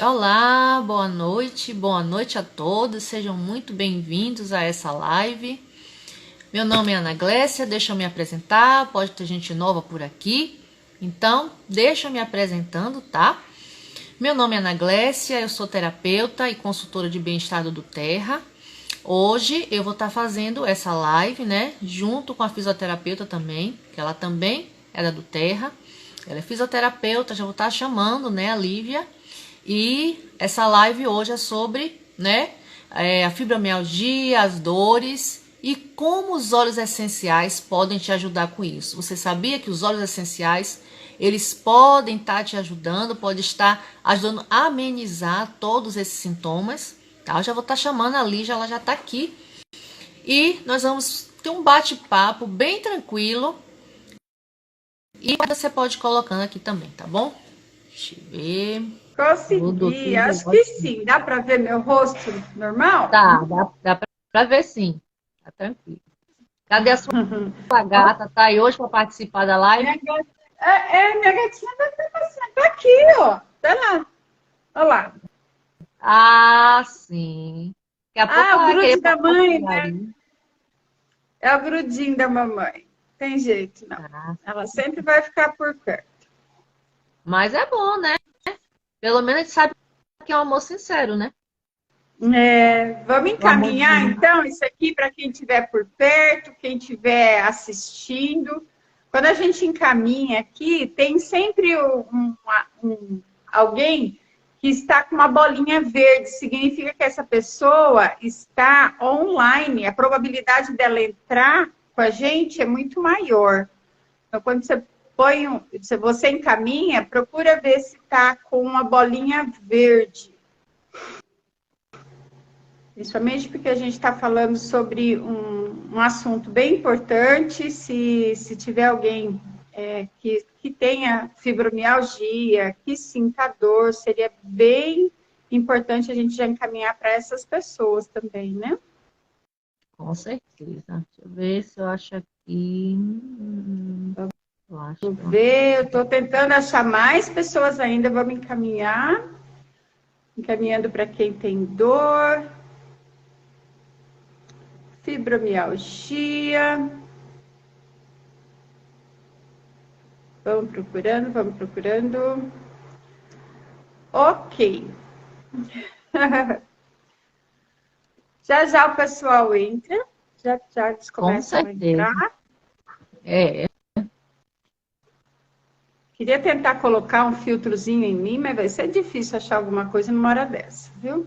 Olá, boa noite a todos, sejam muito bem-vindos a essa live. Meu nome é Ana Glécia, deixa eu me apresentar, pode ter gente nova por aqui, então deixa eu me apresentando, tá? Meu nome é Ana Glécia, eu sou terapeuta e consultora de bem-estar do Terra. Hoje eu vou estar fazendo essa live, né, junto com a fisioterapeuta também, que ela também é da do Terra. Ela é fisioterapeuta, já vou estar chamando, né, a Lívia. E essa live hoje é sobre, né, a fibromialgia, as dores e como os óleos essenciais podem te ajudar com isso. Você sabia que os óleos essenciais, eles podem estar te ajudando, pode estar ajudando a amenizar todos esses sintomas, tá? Eu já vou estar chamando a Lígia, ela já está aqui. E nós vamos ter um bate-papo bem tranquilo. E você pode ir colocando aqui também, tá bom? Deixa eu ver. Consegui, acho que sim. Dá para ver meu rosto normal? Dá pra ver sim. Tá tranquilo. Cadê a sua gata? Tá aí hoje para participar da live? Minha gata, minha gatinha tá aqui, ó. Tá lá. Olha lá. Ah, sim. Daqui a pouco Ah, o ela vai querer grude da passar por mãe, né? aí. É o grudinho da mamãe. Tem jeito, não. Ah, Ela sempre vai ficar por perto. mas é bom, né? Pelo menos a gente sabe que é um amor sincero, né? Vamos O amor encaminhar, de... então, isso aqui para quem estiver por perto, quem estiver assistindo. Quando a gente encaminha aqui, tem sempre alguém que está com uma bolinha verde. Significa que essa pessoa está online. A probabilidade dela entrar com a gente é muito maior. Então, quando você se você encaminha, procura ver se está com uma bolinha verde. Principalmente porque a gente está falando sobre um assunto bem importante. Se tiver alguém que tenha fibromialgia, que sinta dor, seria bem importante a gente já encaminhar para essas pessoas também, né? Com certeza. Deixa eu ver se eu acho aqui. Eu acho Vou que ver, eu estou tentando achar mais pessoas ainda, vamos encaminhar. Encaminhando para quem tem dor, fibromialgia. Vamos procurando, vamos procurando. Ok. Já já o pessoal entra, já já eles com começam a certeza. entrar. É, Queria tentar colocar um filtrozinho em mim, mas vai ser difícil achar alguma coisa numa hora dessa, viu?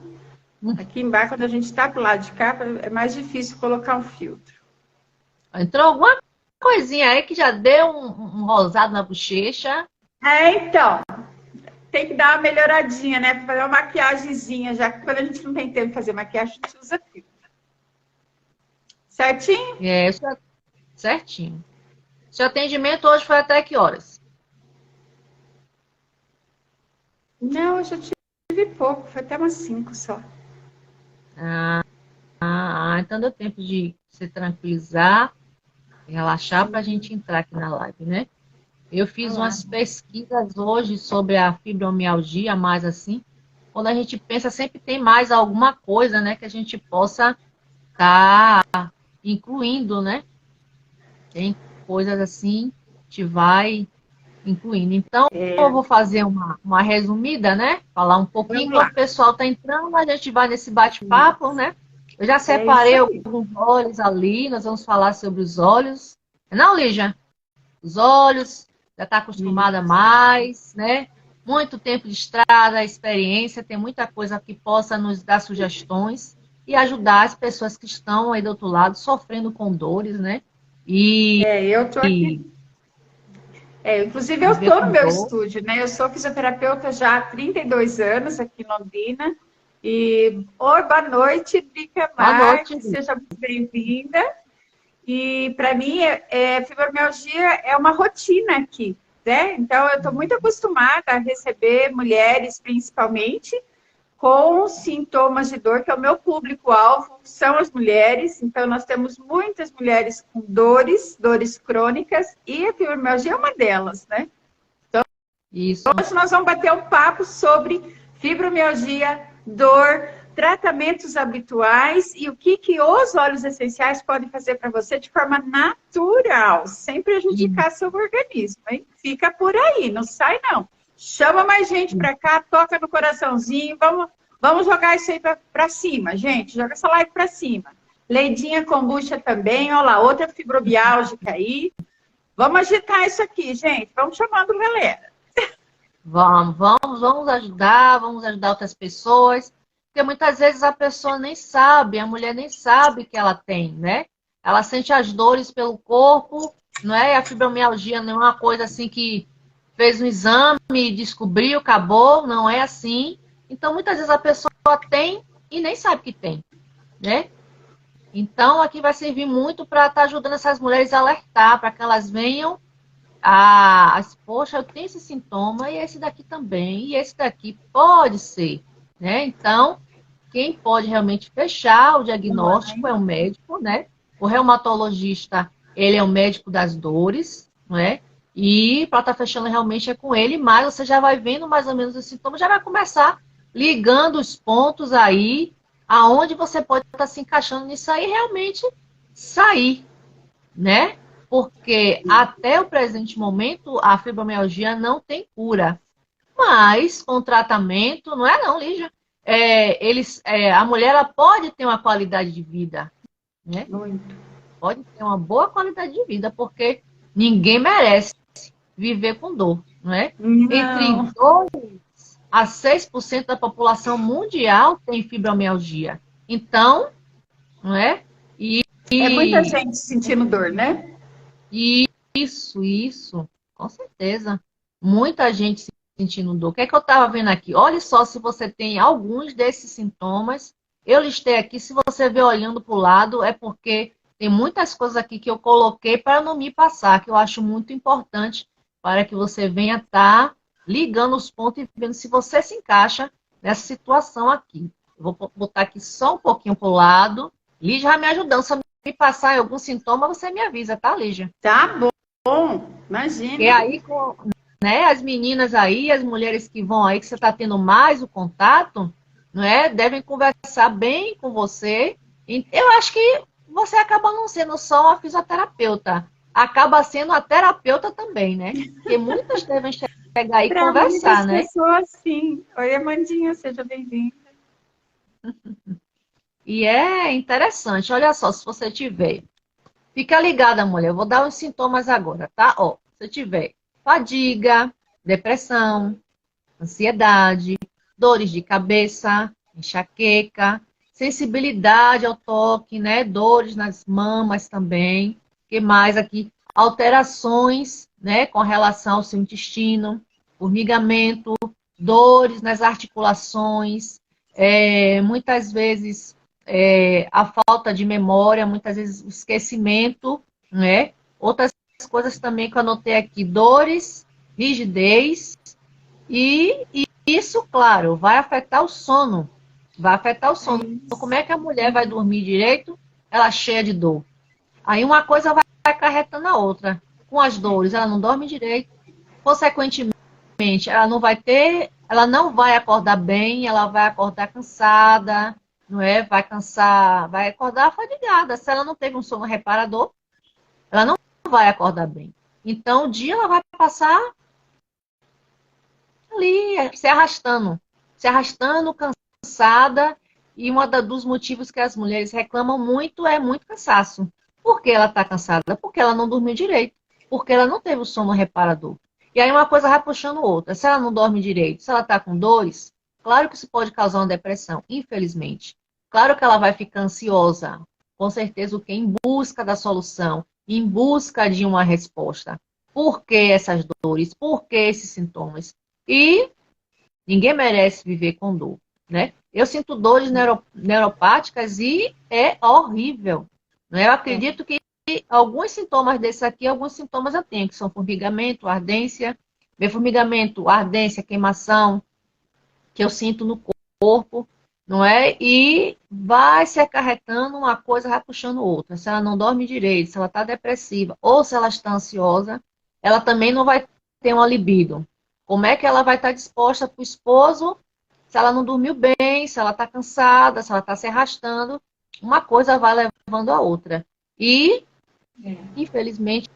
Aqui embaixo, quando a gente está pro lado de cá, é mais difícil colocar um filtro. entrou alguma coisinha aí que já deu um rosado na bochecha. Então, tem que dar uma melhoradinha, né? Para fazer uma maquiagemzinha, já que quando a gente não tem tempo de fazer maquiagem, a gente usa filtro. Certinho? É, isso é certinho. Seu atendimento hoje foi até que horas? Não, eu já tive pouco, foi até umas 5 só. Então deu tempo de se tranquilizar e relaxar para a gente entrar aqui na live, né? Eu fiz Olha lá. umas pesquisas hoje sobre a fibromialgia, mais assim. Quando a gente pensa, sempre tem mais alguma coisa, né, que a gente possa estar incluindo, né? Tem coisas assim, a gente vai incluindo. Então, eu vou fazer uma resumida, né? Falar um pouquinho, Vamos enquanto lá. o pessoal está entrando, a gente vai nesse bate-papo, né? Eu já É isso separei aí. alguns olhos ali, nós vamos falar sobre os olhos. Não, Lígia? Os olhos, já está acostumada mais, né? Muito tempo de estrada, experiência, tem muita coisa que possa nos dar sugestões e ajudar as pessoas que estão aí do outro lado sofrendo com dores, né? E, Eu tô aqui. e Inclusive, eu viver estou no com meu dor. estúdio, né? Eu sou fisioterapeuta já há 32 anos aqui em Londrina. E oi, boa noite, Drica Boa noite, Marques, seja muito bem-vinda. E para mim, fibromialgia é uma rotina aqui, né? Então, eu estou muito acostumada a receber mulheres, principalmente, com sintomas de dor, que é o meu público-alvo, são as mulheres. Então, nós temos muitas mulheres com dores crônicas, e a fibromialgia é uma delas, né? isso. Hoje nós vamos bater um papo sobre fibromialgia, dor, tratamentos habituais e o que os óleos essenciais podem fazer para você de forma natural, sem prejudicar seu organismo, hein? Fica por aí, não sai não. Chama mais gente para cá, toca no coraçãozinho, vamos jogar isso aí para cima, gente, joga essa live para cima. Leidinha kombucha também, olha lá, outra fibromialgica aí. Vamos agitar isso aqui, gente, vamos chamando galera. Vamos ajudar outras pessoas. Porque muitas vezes a pessoa nem sabe, a mulher nem sabe que ela tem, né? Ela sente as dores pelo corpo, não é? A fibromialgia não é uma coisa assim que fez um exame e descobriu, acabou, não é assim. Então, muitas vezes a pessoa tem e nem sabe que tem, né? Então, aqui vai servir muito para estar ajudando essas mulheres a alertar, para que elas venham poxa, eu tenho esse sintoma e esse daqui também, e esse daqui pode ser, né? Então, quem pode realmente fechar o diagnóstico é o médico, né? O reumatologista, ele é o médico das dores, não é? E para estar fechando realmente é com ele, mas você já vai vendo mais ou menos os sintomas, já vai começar ligando os pontos aí, aonde você pode estar se encaixando nisso aí, realmente sair, né? Porque até o presente momento a fibromialgia não tem cura. Mas com tratamento, não é não, Lígia? A mulher ela pode ter uma qualidade de vida, né? Muito. Pode ter uma boa qualidade de vida, porque ninguém merece viver com dor, não é? Não. Entre 2 a 6% da população mundial tem fibromialgia. Então, não é? É muita gente sentindo dor, né? Isso, com certeza. Muita gente sentindo dor. O que é que eu estava vendo aqui? Olha só se você tem alguns desses sintomas. Eu listei aqui, se você vê olhando para o lado, é porque tem muitas coisas aqui que eu coloquei para não me passar, que eu acho muito importante para que você venha estar ligando os pontos e vendo se você se encaixa nessa situação aqui. Eu vou botar aqui só um pouquinho para o lado. Lígia vai me ajudando. Se eu me passar em algum sintoma, você me avisa, tá, Lígia? Tá bom, imagina. E aí, né, as meninas aí, as mulheres que vão aí, que você está tendo mais o contato, não é? Devem conversar bem com você. E eu acho que você acaba não sendo só uma fisioterapeuta, acaba sendo a terapeuta também, né? Porque muitas devem chegar aí e conversar, né? Pessoas, sim. Oi, Amandinha, seja bem-vinda. E é interessante, olha só, se você tiver. Fica ligada, mulher. Eu vou dar os sintomas agora, tá? Ó, se tiver fadiga, depressão, ansiedade, dores de cabeça, enxaqueca, sensibilidade ao toque, né? Dores nas mamas também. O que mais aqui? Alterações, né? Com relação ao seu intestino, formigamento, dores nas articulações, muitas vezes a falta de memória, muitas vezes o esquecimento, né? Outras coisas também que eu anotei aqui, dores, rigidez, e isso, claro, vai afetar o sono. Vai afetar o sono. Então, como é que a mulher vai dormir direito? Ela cheia de dor. Aí uma coisa vai acarretando a outra. Com as dores, ela não dorme direito. Consequentemente, ela não vai acordar bem, ela vai acordar cansada, não é? Vai cansar, vai acordar fadigada. Se ela não teve um sono reparador, ela não vai acordar bem. Então, o dia ela vai passar ali, se arrastando, cansada. E dos motivos que as mulheres reclamam muito é muito cansaço. Por que ela está cansada? Porque ela não dormiu direito. Porque ela não teve o sono reparador. E aí uma coisa vai puxando outra. Se ela não dorme direito, se ela está com dores, claro que isso pode causar uma depressão, infelizmente. Claro que ela vai ficar ansiosa, com certeza o que em busca da solução, em busca de uma resposta. Por que essas dores? Por que esses sintomas? E ninguém merece viver com dor, né? Eu sinto dores neuropáticas e é horrível. Né? Eu acredito que alguns sintomas desses aqui, alguns sintomas eu tenho, que são formigamento, ardência, formigamento, ardência, queimação, que eu sinto no corpo, não é? E vai se acarretando, uma coisa vai puxando outra. Se ela não dorme direito, se ela está depressiva, ou se ela está ansiosa, ela também não vai ter uma libido. Como é que ela vai estar disposta para o esposo se ela não dormiu bem, se ela está cansada, se ela está se arrastando, uma coisa vai levando a outra. E, infelizmente,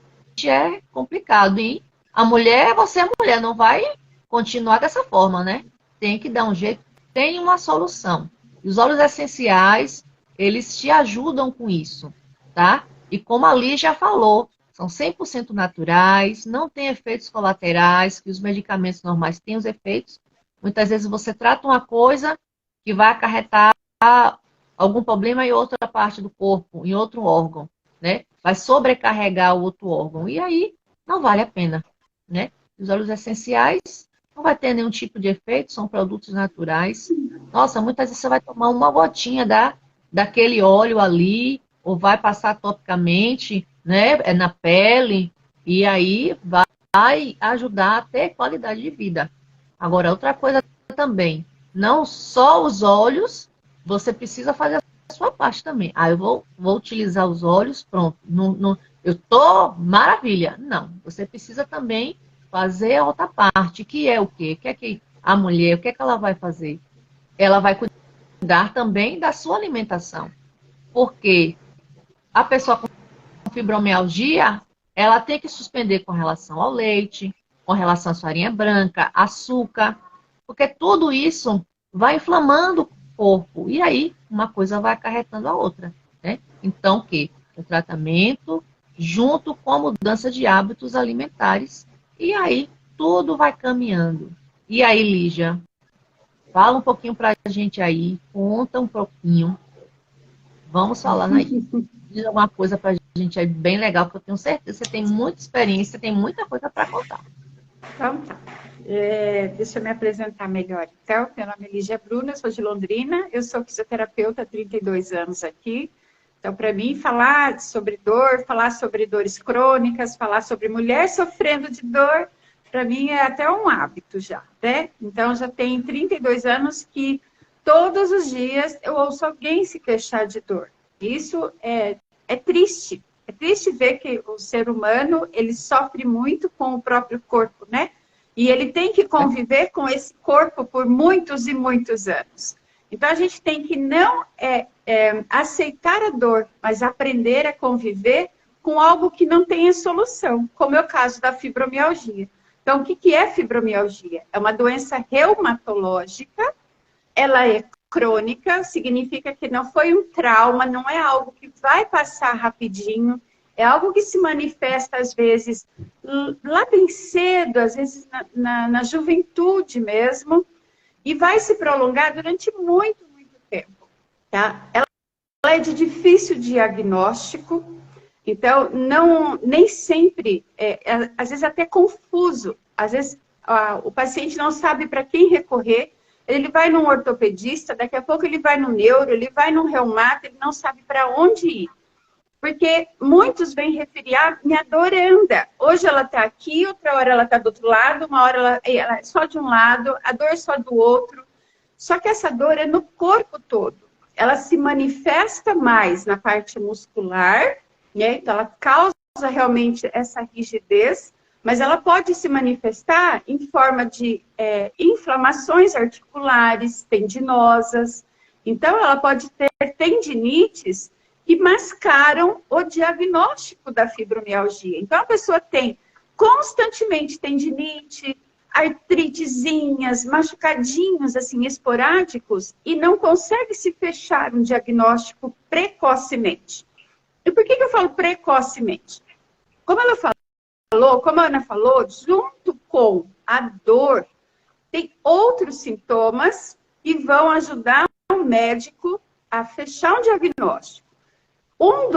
é complicado. E a mulher, você é mulher, não vai continuar dessa forma, né? Tem que dar um jeito, tem uma solução. E os óleos essenciais, eles te ajudam com isso, tá? E como a Liz já falou, são 100% naturais, não tem efeitos colaterais, que os medicamentos normais têm os efeitos. Muitas vezes você trata uma coisa que vai acarretar algum problema em outra parte do corpo, em outro órgão, né? Vai sobrecarregar o outro órgão. E aí não vale a pena, né? Os óleos essenciais não vai ter nenhum tipo de efeito, são produtos naturais. Nossa, muitas vezes você vai tomar uma gotinha daquele óleo ali, ou vai passar topicamente, né, na pele, e aí vai ajudar a ter qualidade de vida. Agora, outra coisa também, não só os óleos, você precisa fazer a sua parte também. Ah, eu vou utilizar os óleos, pronto, eu tô maravilha. Não, você precisa também fazer a outra parte, que é o quê? Que é que a mulher, o que é que ela vai fazer? Ela vai cuidar também da sua alimentação. Porque a pessoa com fibromialgia, ela tem que suspender com relação ao leite, com relação à farinha branca, açúcar, porque tudo isso vai inflamando o corpo. E aí, uma coisa vai acarretando a outra, né? Então, o quê? O tratamento junto com a mudança de hábitos alimentares. E aí, tudo vai caminhando. E aí, Lígia, fala um pouquinho pra gente aí, conta um pouquinho. Vamos falar aí. Diz alguma coisa pra gente aí bem legal, porque eu tenho certeza que você tem muita experiência, tem muita coisa para contar. Então tá. Deixa eu me apresentar melhor. Então, meu nome é Lígia Bruna, sou de Londrina, eu sou fisioterapeuta há 32 anos aqui. Então, para mim, falar sobre dor, falar sobre dores crônicas, falar sobre mulher sofrendo de dor, para mim é até um hábito já, né? Então, já tem 32 anos que todos os dias eu ouço alguém se queixar de dor. Isso é triste. É triste ver que o ser humano, ele sofre muito com o próprio corpo, né? E ele tem que conviver com esse corpo por muitos e muitos anos. Então, a gente tem que não aceitar a dor, mas aprender a conviver com algo que não tenha solução, como é o caso da fibromialgia. Então, o que é fibromialgia? É uma doença reumatológica, ela é crônica, significa que não foi um trauma, não é algo que vai passar rapidinho, é algo que se manifesta, às vezes, lá bem cedo, às vezes na juventude mesmo, e vai se prolongar durante muito, muito tempo. Tá? Ela é de difícil diagnóstico, então nem sempre, às vezes até confuso, às vezes o paciente não sabe para quem recorrer, ele vai num ortopedista, daqui a pouco ele vai no neuro, ele vai num reumato, ele não sabe para onde ir. Porque muitos vêm referir, minha dor anda. Hoje ela está aqui, outra hora ela está do outro lado, uma hora ela é só de um lado, a dor é só do outro. Só que essa dor é no corpo todo. Ela se manifesta mais na parte muscular, né? Então ela causa realmente essa rigidez, mas ela pode se manifestar em forma de inflamações articulares, tendinosas. Então ela pode ter tendinites que mascaram o diagnóstico da fibromialgia. Então, a pessoa tem constantemente tendinite, artritezinhas, machucadinhos, assim, esporádicos, e não consegue se fechar um diagnóstico precocemente. E por que eu falo precocemente? Como a Ana falou, junto com a dor, tem outros sintomas que vão ajudar o médico a fechar um diagnóstico. Um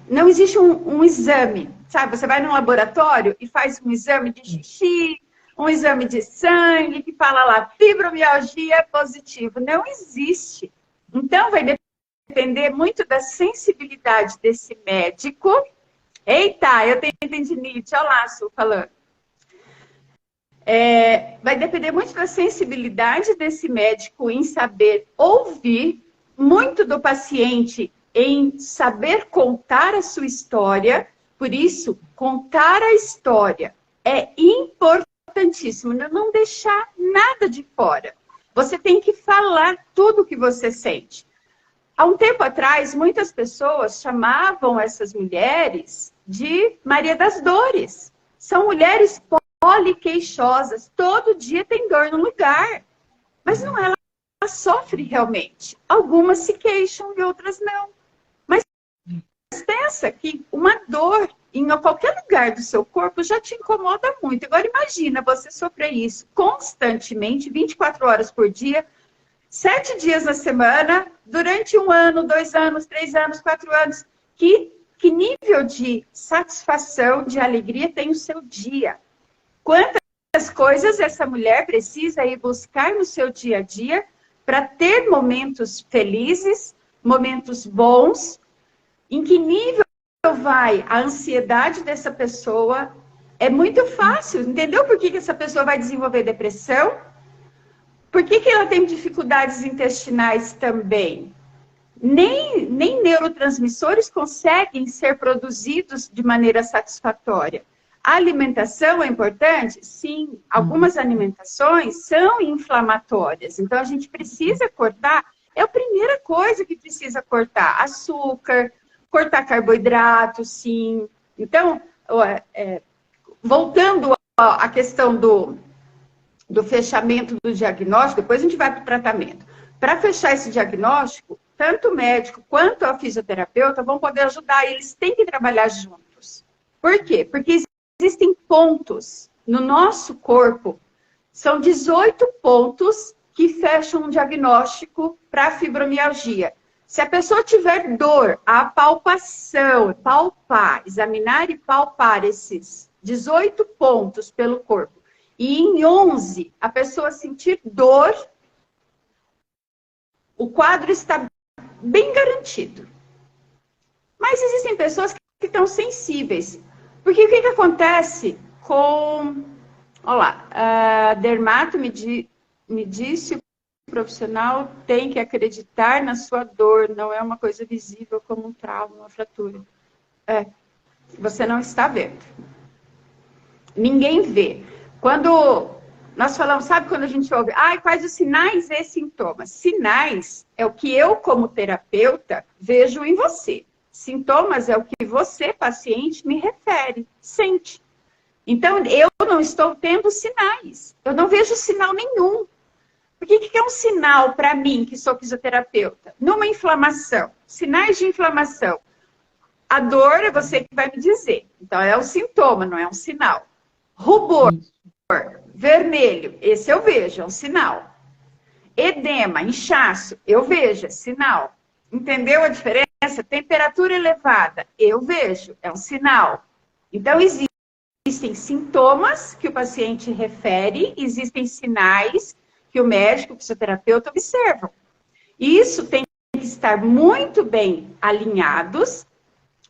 não existe um exame, sabe? Você vai num laboratório e faz um exame de xixi, um exame de sangue, que fala lá, fibromialgia é positivo. Não existe. Então, vai depender muito da sensibilidade desse médico. Eita, eu tenho tendinite, olha lá, Su, falando. Vai depender muito da sensibilidade desse médico em saber ouvir, muito do paciente em saber contar a sua história. Por isso, contar a história é importante importantíssimo, não deixar nada de fora. Você tem que falar tudo o que você sente. Há um tempo atrás, muitas pessoas chamavam essas mulheres de Maria das Dores. São mulheres poliqueixosas, todo dia tem dor no lugar. Mas não, ela sofre realmente. Algumas se queixam e outras não. Mas pensa que uma dor em qualquer lugar do seu corpo já te incomoda muito. Agora imagina você sofrer isso constantemente, 24 horas por dia, 7 dias na semana, durante 1 ano, 2 anos, 3 anos, 4 anos. Que nível de satisfação, de alegria tem o seu dia? Quantas coisas essa mulher precisa ir buscar no seu dia a dia para ter momentos felizes, momentos bons? Em que nível vai a ansiedade dessa pessoa? É muito fácil. Entendeu por que essa pessoa vai desenvolver depressão? Por que ela tem dificuldades intestinais também? Nem neurotransmissores conseguem ser produzidos de maneira satisfatória. A alimentação é importante? Sim. Algumas alimentações são inflamatórias. Então, a gente precisa cortar. É a primeira coisa que precisa cortar. Açúcar, cortar carboidrato, sim. Então, voltando à questão do fechamento do diagnóstico, depois a gente vai para o tratamento. Para fechar esse diagnóstico, tanto o médico quanto a fisioterapeuta vão poder ajudar, eles têm que trabalhar juntos. Por quê? Porque existem pontos no nosso corpo, são 18 pontos que fecham um diagnóstico para fibromialgia. Se a pessoa tiver dor, a palpação, palpar, examinar e palpar esses 18 pontos pelo corpo, e em 11 a pessoa sentir dor, o quadro está bem garantido. Mas existem pessoas que estão sensíveis. Porque o que acontece com... Olha lá, a dermato me disse, o profissional tem que acreditar na sua dor, não é uma coisa visível como um trauma, uma fratura. Você não está vendo. Ninguém vê. Quando nós falamos, sabe quando a gente ouve, quais os sinais e sintomas? Sinais é o que eu, como terapeuta, vejo em você. Sintomas é o que você, paciente, me refere, sente. Então, eu não estou tendo sinais. Eu não vejo sinal nenhum. O que é um sinal para mim, que sou fisioterapeuta? Numa inflamação. Sinais de inflamação. A dor é você que vai me dizer. Então, é um sintoma, não é um sinal. Rubor, vermelho, esse eu vejo, é um sinal. Edema, inchaço, eu vejo, é sinal. Entendeu a diferença? Temperatura elevada, eu vejo, é um sinal. Então, existem sintomas que o paciente refere, existem sinais que o médico, o fisioterapeuta observam. E isso tem que estar muito bem alinhados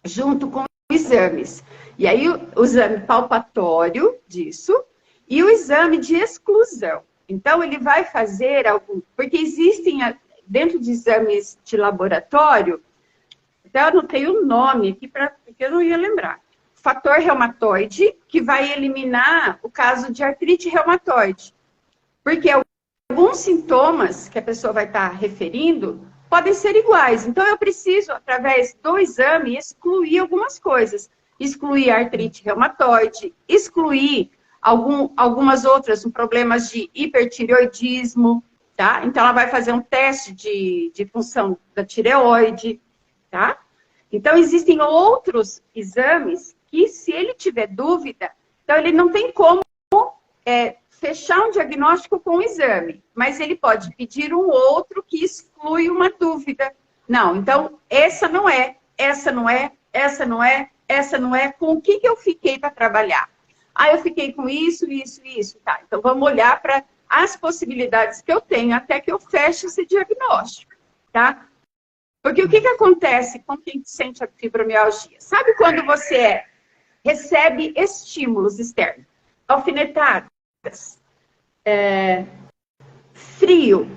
junto com exames. E aí, o exame palpatório disso e o exame de exclusão. Então, ele vai fazer algum... Porque existem, dentro de exames de laboratório, até eu anotei o nome aqui, porque eu não ia lembrar. Fator reumatoide, que vai eliminar o caso de artrite reumatoide. Porque alguns sintomas que a pessoa vai estar referindo podem ser iguais. Então, eu preciso, através do exame, excluir algumas coisas. Excluir a artrite reumatoide, excluir algumas outras problemas de hipertireoidismo, tá? Então, ela vai fazer um teste de função da tireoide, tá? Então, existem outros exames que, se ele tiver dúvida, então ele não tem como fechar um diagnóstico com um exame, mas ele pode pedir um outro que exclui uma dúvida. Não, então, essa não é, essa não é, essa não é, essa não é, com o que eu fiquei para trabalhar? Eu fiquei com isso, isso, isso, tá. Então, vamos olhar para as possibilidades que eu tenho até que eu feche esse diagnóstico, tá? Porque o que acontece com quem sente a fibromialgia? Sabe quando você recebe estímulos externos? Alfinetadas, frio,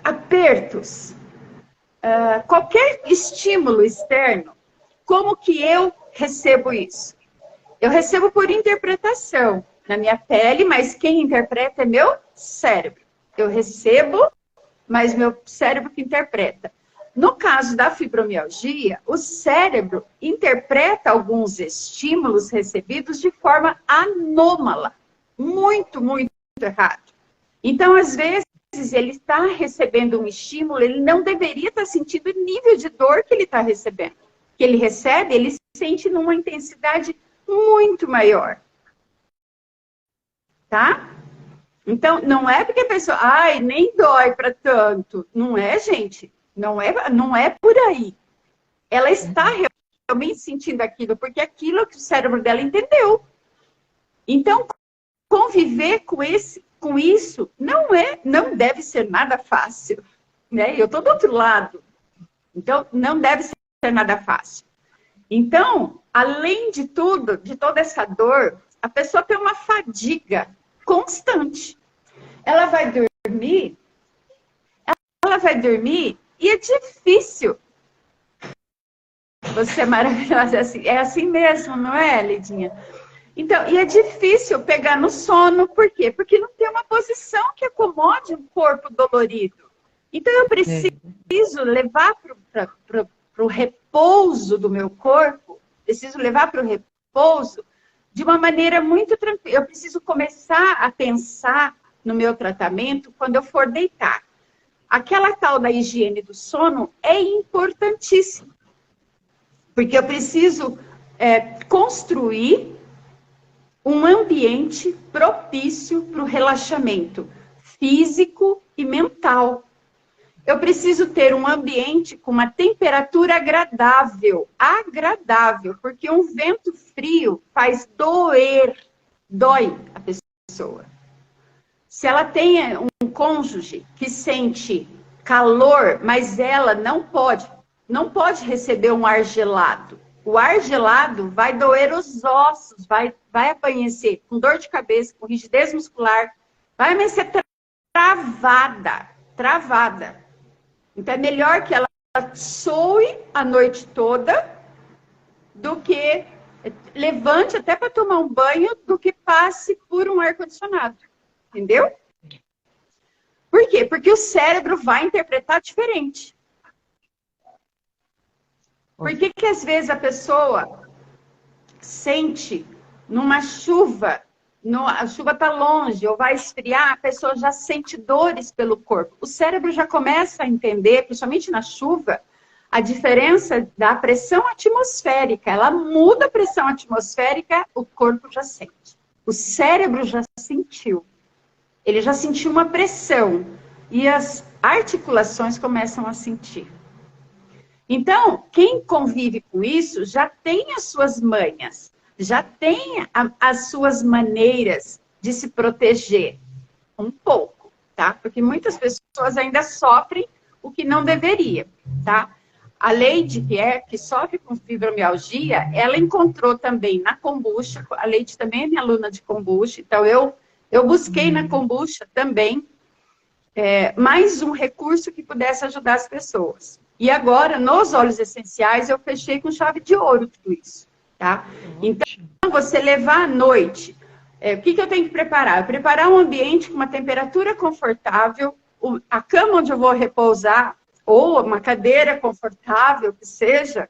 apertos, qualquer estímulo externo, como que eu recebo isso? Eu recebo por interpretação. na minha pele, mas quem interpreta é meu cérebro. Eu recebo, mas meu cérebro que interpreta. No caso da fibromialgia, o cérebro interpreta alguns estímulos recebidos de forma anômala. Muito, muito errado. Então, às vezes, ele está recebendo um estímulo, ele não deveria estar sentindo o nível de dor que ele está recebendo. Que ele recebe, ele sente numa intensidade muito maior. Tá? Então, não é porque a pessoa, ai, nem dói para tanto. Não é, gente. Não é por aí. Ela está realmente sentindo aquilo, porque aquilo que o cérebro dela entendeu. Então, conviver com isso não deve ser nada fácil. Né? Eu estou do outro lado. Então, não deve ser nada fácil. Então, além de tudo, de toda essa dor, a pessoa tem uma fadiga constante. Ela vai dormir e é difícil. Você é maravilhosa, é assim mesmo, não é, Lidinha? Então, e é difícil pegar no sono, por quê? Porque não tem uma posição que acomode um corpo dolorido. Então, eu preciso levar para o repouso do meu corpo, preciso levar para o repouso de uma maneira muito tranquila. Eu preciso começar a pensar no meu tratamento quando eu for deitar. Aquela tal da higiene do sono é importantíssima. Porque eu preciso construir um ambiente propício para o relaxamento físico e mental. Eu preciso ter um ambiente com uma temperatura agradável. Agradável, porque um vento frio faz dói a pessoa. Se ela tem um cônjuge que sente calor, mas ela não pode receber um ar gelado. O ar gelado vai doer os ossos, vai amanhecer com dor de cabeça, com rigidez muscular, vai amanhecer travada. Então é melhor que ela soe a noite toda do que levante até para tomar um banho, do que passe por um ar-condicionado. Entendeu? Por quê? Porque o cérebro vai interpretar diferente. Por que às vezes a pessoa sente numa chuva, a chuva está longe, ou vai esfriar, a pessoa já sente dores pelo corpo. O cérebro já começa a entender, principalmente na chuva, a diferença da pressão atmosférica. Ela muda a pressão atmosférica, o corpo já sente. O cérebro já sentiu. Ele já sentiu uma pressão e as articulações começam a sentir. Então, quem convive com isso já tem as suas manhas, já tem as suas maneiras de se proteger. Um pouco, tá? Porque muitas pessoas ainda sofrem o que não deveria, tá? A Leide, que sofre com fibromialgia, ela encontrou também na kombucha, a Leide também é minha aluna de kombucha, então eu busquei na kombucha também mais um recurso que pudesse ajudar as pessoas. E agora, nos óleos essenciais, eu fechei com chave de ouro tudo isso, tá? Então, você levar à noite, o que eu tenho que preparar? Preparar um ambiente com uma temperatura confortável, a cama onde eu vou repousar, ou uma cadeira confortável, que seja,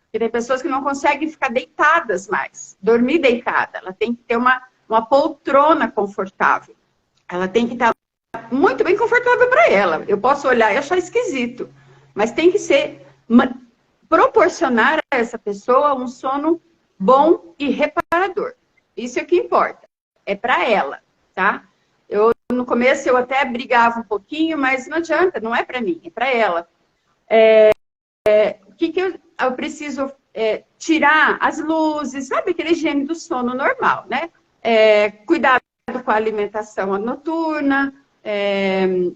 porque tem pessoas que não conseguem ficar deitadas mais, dormir deitada. Ela tem que ter uma poltrona confortável. Ela tem que estar muito bem confortável para ela. Eu posso olhar e achar esquisito, mas tem que ser proporcionar a essa pessoa um sono bom e reparador. Isso é o que importa. É para ela, tá? No começo eu até brigava um pouquinho, mas não adianta, não é para mim, é para ela. O que eu preciso tirar as luzes, sabe aquele higiene do sono normal, né? Cuidado com a alimentação noturna,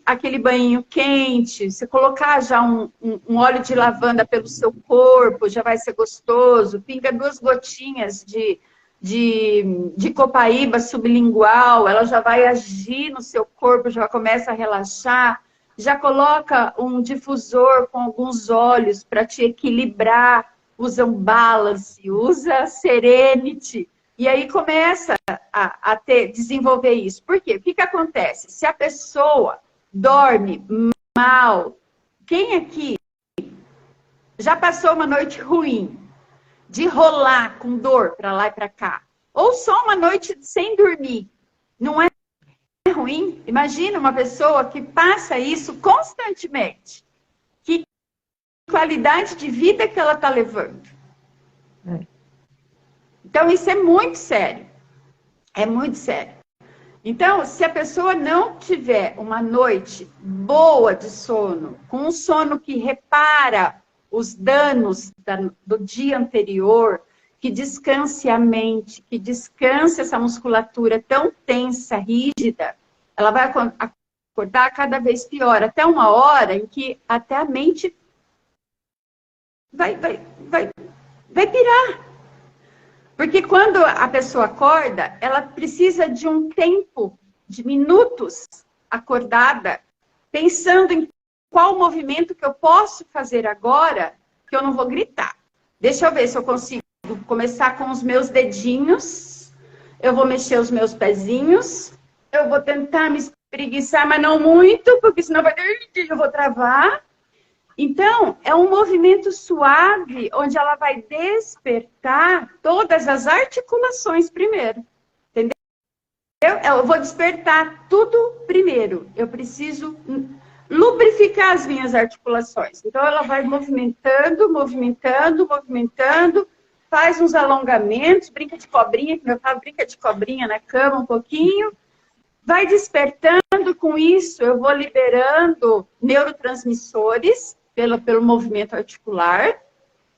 aquele banho quente, você colocar já um óleo de lavanda pelo seu corpo, já vai ser gostoso, pinga 2 gotinhas de copaíba sublingual, ela já vai agir no seu corpo, já começa a relaxar, já coloca um difusor com alguns óleos para te equilibrar, usa um balance, usa Serenity, E aí começa desenvolver isso. Por quê? O que acontece? Se a pessoa dorme mal, quem aqui já passou uma noite ruim, de rolar com dor para lá e para cá, ou só uma noite sem dormir, não é ruim? Imagina uma pessoa que passa isso constantemente. Que qualidade de vida que ela está levando. Então, isso é muito sério. É muito sério. Então, se a pessoa não tiver uma noite boa de sono, com um sono que repara os danos do dia anterior, que descanse a mente, que descanse essa musculatura tão tensa, rígida, ela vai acordar cada vez pior, até uma hora em que até a mente vai pirar. Porque quando a pessoa acorda, ela precisa de um tempo, de minutos acordada, pensando em qual movimento que eu posso fazer agora, que eu não vou gritar. Deixa eu ver se eu consigo começar com os meus dedinhos, eu vou mexer os meus pezinhos, eu vou tentar me espreguiçar, mas não muito, porque senão eu vou travar. Então, é um movimento suave, onde ela vai despertar todas as articulações primeiro. Entendeu? Eu vou despertar tudo primeiro. Eu preciso lubrificar as minhas articulações. Então, ela vai movimentando, faz uns alongamentos, brinca de cobrinha, que meu pai brinca de cobrinha na cama um pouquinho, vai despertando. Com isso, eu vou liberando neurotransmissores, pelo movimento articular.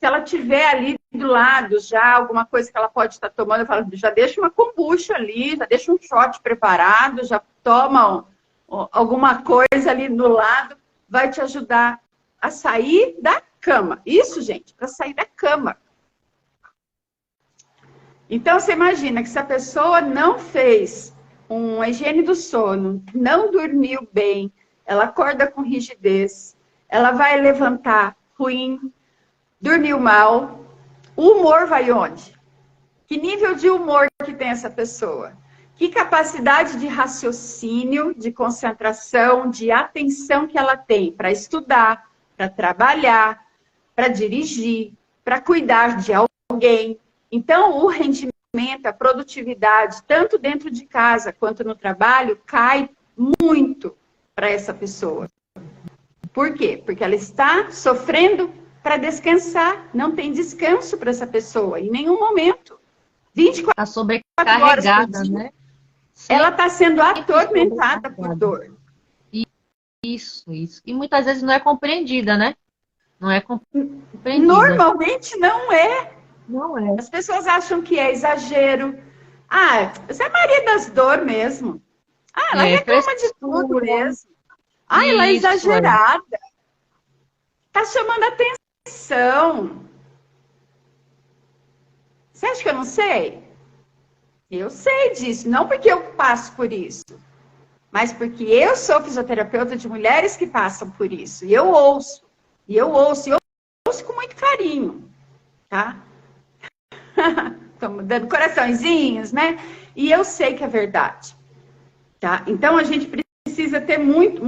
Se ela tiver ali do lado já alguma coisa que ela pode estar tomando, eu falo, já deixa uma kombucha ali, já deixa um shot preparado, já toma alguma coisa ali do lado, vai te ajudar a sair da cama. Isso, gente, para sair da cama. Então, você imagina que se a pessoa não fez uma higiene do sono, não dormiu bem, ela acorda com rigidez, ela vai levantar ruim, dormiu mal, o humor vai onde? Que nível de humor que tem essa pessoa? Que capacidade de raciocínio, de concentração, de atenção que ela tem para estudar, para trabalhar, para dirigir, para cuidar de alguém. Então, o rendimento, a produtividade, tanto dentro de casa quanto no trabalho, cai muito para essa pessoa. Por quê? Porque ela está sofrendo para descansar. Não tem descanso para essa pessoa, em nenhum momento. 24 Está sobrecarregada, né? Ela está sendo atormentada por dor. Isso. E muitas vezes não é compreendida, né? Não é compreendida. Normalmente não é. Não é. As pessoas acham que é exagero. Ah, isso é a Maria das dores mesmo. Ah, ela reclama de tudo mesmo. Ah, ela é exagerada. Tá chamando atenção. Você acha que eu não sei? Eu sei disso. Não porque eu passo por isso. Mas porque eu sou fisioterapeuta de mulheres que passam por isso. E eu ouço. E eu ouço com muito carinho. Tá? Estamos dando coraçõezinhos, né? E eu sei que é verdade. Tá? Então, a gente precisa ter muito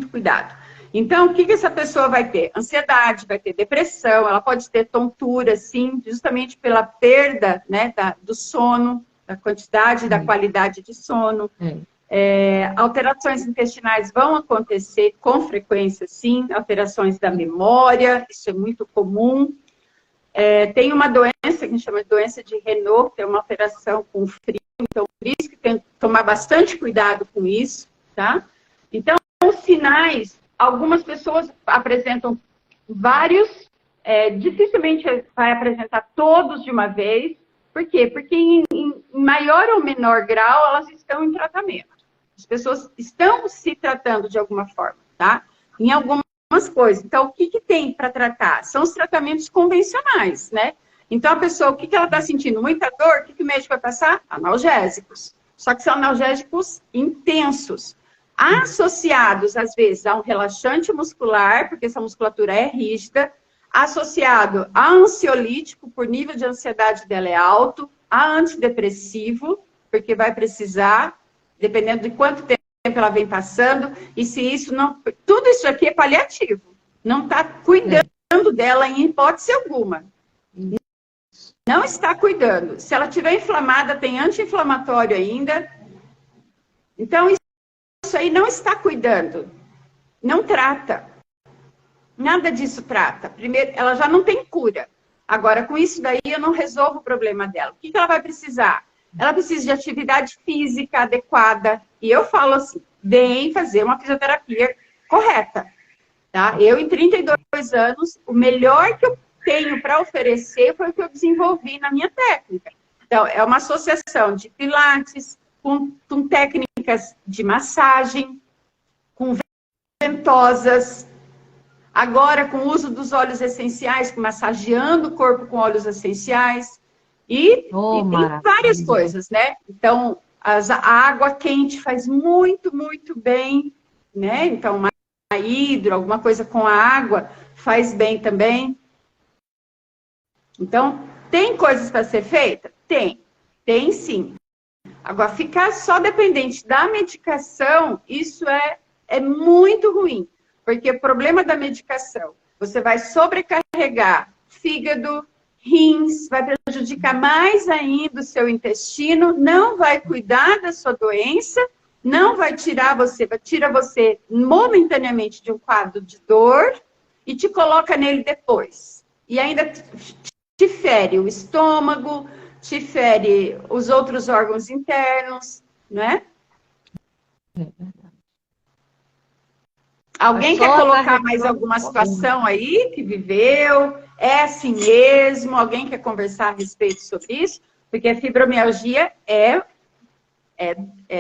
cuidado. Então, o que essa pessoa vai ter? Ansiedade, vai ter depressão, ela pode ter tontura, sim, justamente pela perda, né, do sono, da quantidade, da qualidade de sono. Alterações intestinais vão acontecer com frequência, sim, alterações da memória, isso é muito comum. Tem uma doença que a gente chama de doença de Renault, que é uma alteração com frio, então por isso que tem que tomar bastante cuidado com isso, tá? Então, os sinais, algumas pessoas apresentam vários, dificilmente vai apresentar todos de uma vez. Por quê? Porque em maior ou menor grau, elas estão em tratamento. As pessoas estão se tratando de alguma forma, tá? Em algumas coisas. Então, o que tem para tratar? São os tratamentos convencionais, né? Então, a pessoa, o que ela está sentindo? Muita dor? O que o médico vai passar? Analgésicos. Só que são analgésicos intensos, associados, às vezes, a um relaxante muscular, porque essa musculatura é rígida, associado a ansiolítico, por nível de ansiedade dela é alto, a antidepressivo, porque vai precisar, dependendo de quanto tempo ela vem passando, e se isso não... Tudo isso aqui é paliativo. Não está cuidando dela em hipótese alguma. Não está cuidando. Se ela estiver inflamada, tem anti-inflamatório ainda. Então, isso aí não está cuidando. Não trata. Nada disso trata. Primeiro, ela já não tem cura. Agora, com isso daí, eu não resolvo o problema dela. O que ela vai precisar? Ela precisa de atividade física adequada. E eu falo assim, vem fazer uma fisioterapia correta. Tá? Eu, em 32 anos, o melhor que eu tenho para oferecer foi o que eu desenvolvi na minha técnica. Então, é uma associação de pilates, com técnicas de massagem, com ventosas, agora com o uso dos óleos essenciais, massageando o corpo com óleos essenciais, e tem várias coisas, né? Então, a água quente faz muito, muito bem, né? Então, uma hidro, alguma coisa com a água faz bem também. Então, tem coisas para ser feita? Tem sim. Agora, ficar só dependente da medicação, isso é muito ruim. Porque o problema da medicação, você vai sobrecarregar fígado, rins, vai prejudicar mais ainda o seu intestino, não vai cuidar da sua doença, não vai tira você momentaneamente de um quadro de dor e te coloca nele depois. E ainda te fere o estômago, te fere os outros órgãos internos, né? Alguém quer colocar mais alguma situação aí que viveu? É assim mesmo? Alguém quer conversar a respeito sobre isso? Porque a fibromialgia é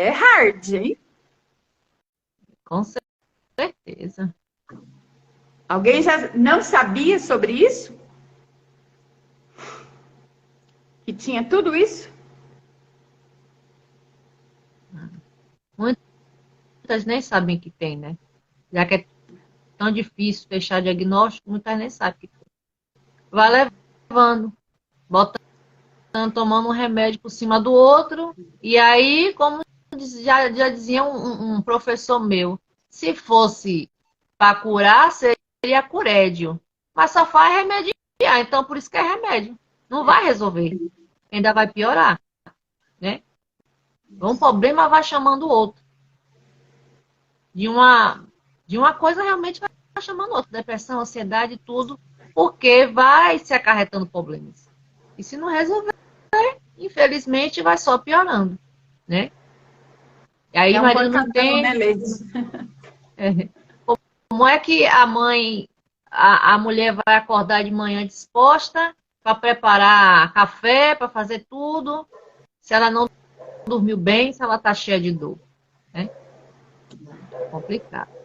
hard, hein? Com certeza. Alguém já não sabia sobre isso? Que tinha tudo isso? Muitas nem sabem que tem, né? Já que é tão difícil fechar diagnóstico, muitas nem sabem que tem. Vai levando, botando, tomando um remédio por cima do outro, e aí, como já dizia um professor meu, se fosse para curar, seria curédio. Mas só faz remediar, então por isso que é remédio. Não vai resolver. Ainda vai piorar, né? Um problema vai chamando o outro. De uma coisa realmente vai chamando o outro. Depressão, ansiedade, tudo. Porque vai se acarretando problemas. E se não resolver, infelizmente, vai só piorando, né? E aí, marido não tem... Como é que a mãe, a mulher vai acordar de manhã disposta para preparar café, para fazer tudo, se ela não dormiu bem, se ela está cheia de dor, né? Complicado.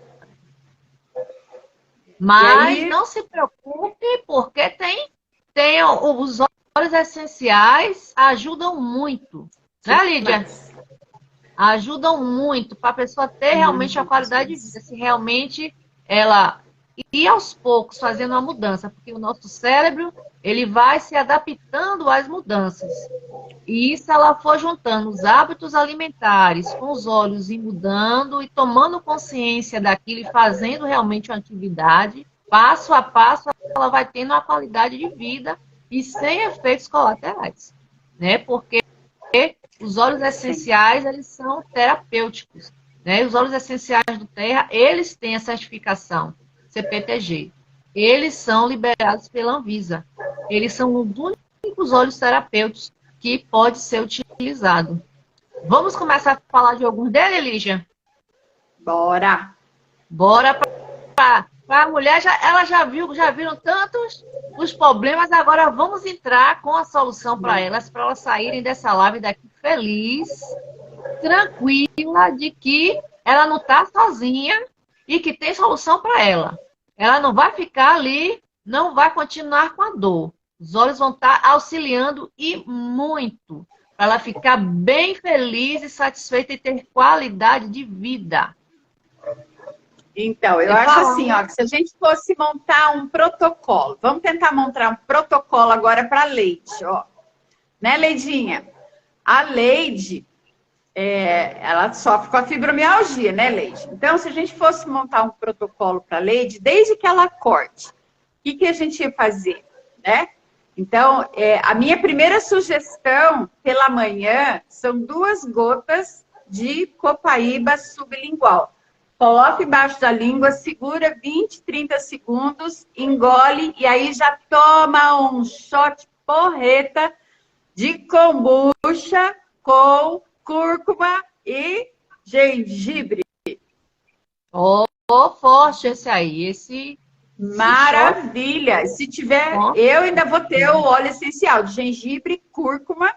Mas aí... não se preocupe, porque tem os óleos essenciais ajudam muito, né, Lídia? Ajudam muito para a pessoa ter realmente a qualidade de vida, se realmente ela ir aos poucos fazendo uma mudança, porque o nosso cérebro ele vai se adaptando às mudanças. E se ela for juntando os hábitos alimentares com os olhos e mudando e tomando consciência daquilo e fazendo realmente uma atividade, passo a passo ela vai tendo uma qualidade de vida e sem efeitos colaterais, né? Porque os óleos essenciais, eles são terapêuticos, né? Os óleos essenciais do Terra, eles têm a certificação CPTG. Eles são liberados pela Anvisa. Eles são os únicos óleos terapêuticos que pode ser utilizado. Vamos começar a falar de alguns deles, Lígia? Bora! Bora para a mulher, ela já viram tantos os problemas, agora vamos entrar com a solução para elas saírem dessa live daqui feliz, tranquila, de que ela não está sozinha e que tem solução para ela. Ela não vai ficar ali, não vai continuar com a dor. Os óleos vão estar auxiliando e muito para ela ficar bem feliz e satisfeita e ter qualidade de vida. Então, eu acho assim, ó, que se a gente fosse montar um protocolo, vamos tentar montar um protocolo agora para leite, ó. né, Leidinha? A Leide, ela sofre com a fibromialgia, né, Leide? Então, se a gente fosse montar um protocolo para a Leide, desde que ela acorde, o que a gente ia fazer, né? Então, a minha primeira sugestão pela manhã são 2 gotas de copaíba sublingual. Coloca embaixo da língua, segura 20, 30 segundos, engole e aí já toma um shot porreta de kombucha com cúrcuma e gengibre. Forte esse aí, esse Maravilha! Se tiver, eu ainda vou ter o óleo essencial de gengibre e cúrcuma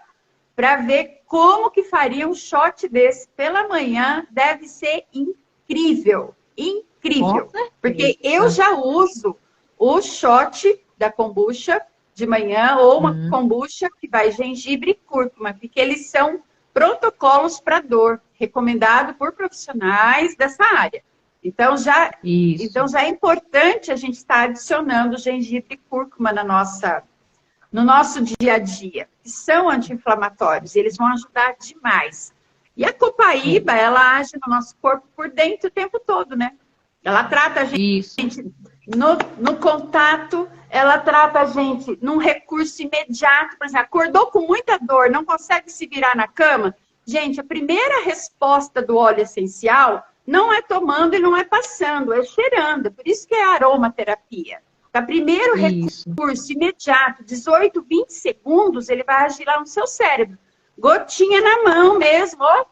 para ver como que faria um shot desse pela manhã. Deve ser incrível, incrível. Porque eu já uso o shot da kombucha de manhã ou uma kombucha que vai gengibre e cúrcuma, porque eles são protocolos para dor, recomendado por profissionais dessa área. Então já é importante a gente estar adicionando gengibre e cúrcuma no nosso dia a dia, que são anti-inflamatórios, e eles vão ajudar demais. E a copaíba, ela age no nosso corpo por dentro o tempo todo, né? Ela trata a gente no contato, ela trata a gente num recurso imediato. Por exemplo, acordou com muita dor, não consegue se virar na cama. Gente, a primeira resposta do óleo essencial não é tomando e não é passando, é cheirando. Por isso que é aromaterapia. Tá? Primeiro recurso imediato, 18, 20 segundos, ele vai agir lá no seu cérebro. Gotinha na mão mesmo, ó.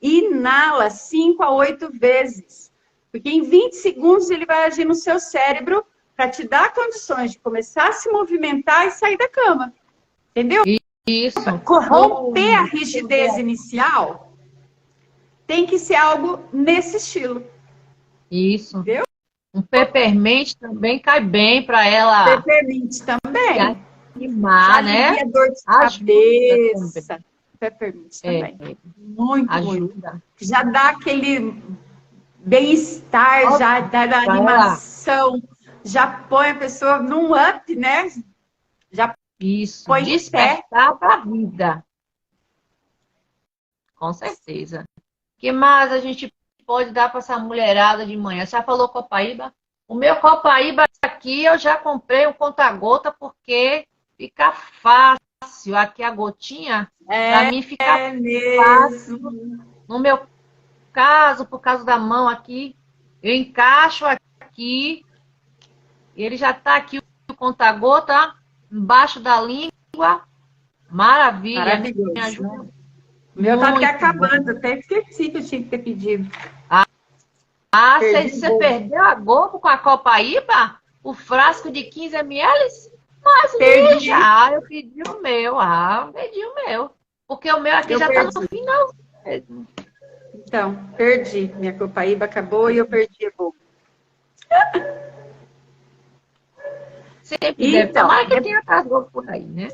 Inala 5 a 8 vezes. Porque em 20 segundos ele vai agir no seu cérebro para te dar condições de começar a se movimentar e sair da cama. Entendeu? Isso. Romper a rigidez inicial tem que ser algo nesse estilo. Isso. Entendeu? Um peppermint também cai bem para ela. Peppermint também. Animar, né? Alivia dor de cabeça. Peppermint também. Muito, ajuda. muito. Já dá aquele bem-estar, já dá animação, já põe a pessoa num up, né? Já põe despertar para a vida. Com certeza. O que mais a gente pode dar para essa mulherada de manhã? Você já falou copaíba? O meu copaíba aqui eu já comprei um conta-gota porque fica fácil. Aqui a gotinha, para mim fica fácil. No meu caso, por causa da mão aqui, eu encaixo aqui, ele já está aqui o conta-gota embaixo da língua. Maravilha. Maravilhoso. Me ajuda. O meu tá até acabando, até esqueci que eu tinha que ter pedido. Você perdeu a gota com a copaíba? O frasco de 15 ml? Mas perdi. Eu pedi o meu. Pedi o meu. Porque o meu aqui já tá no final mesmo. Então, perdi. Minha copaíba acabou e eu perdi a boca. Sempre deve tomar que tenha casgou por aí, né?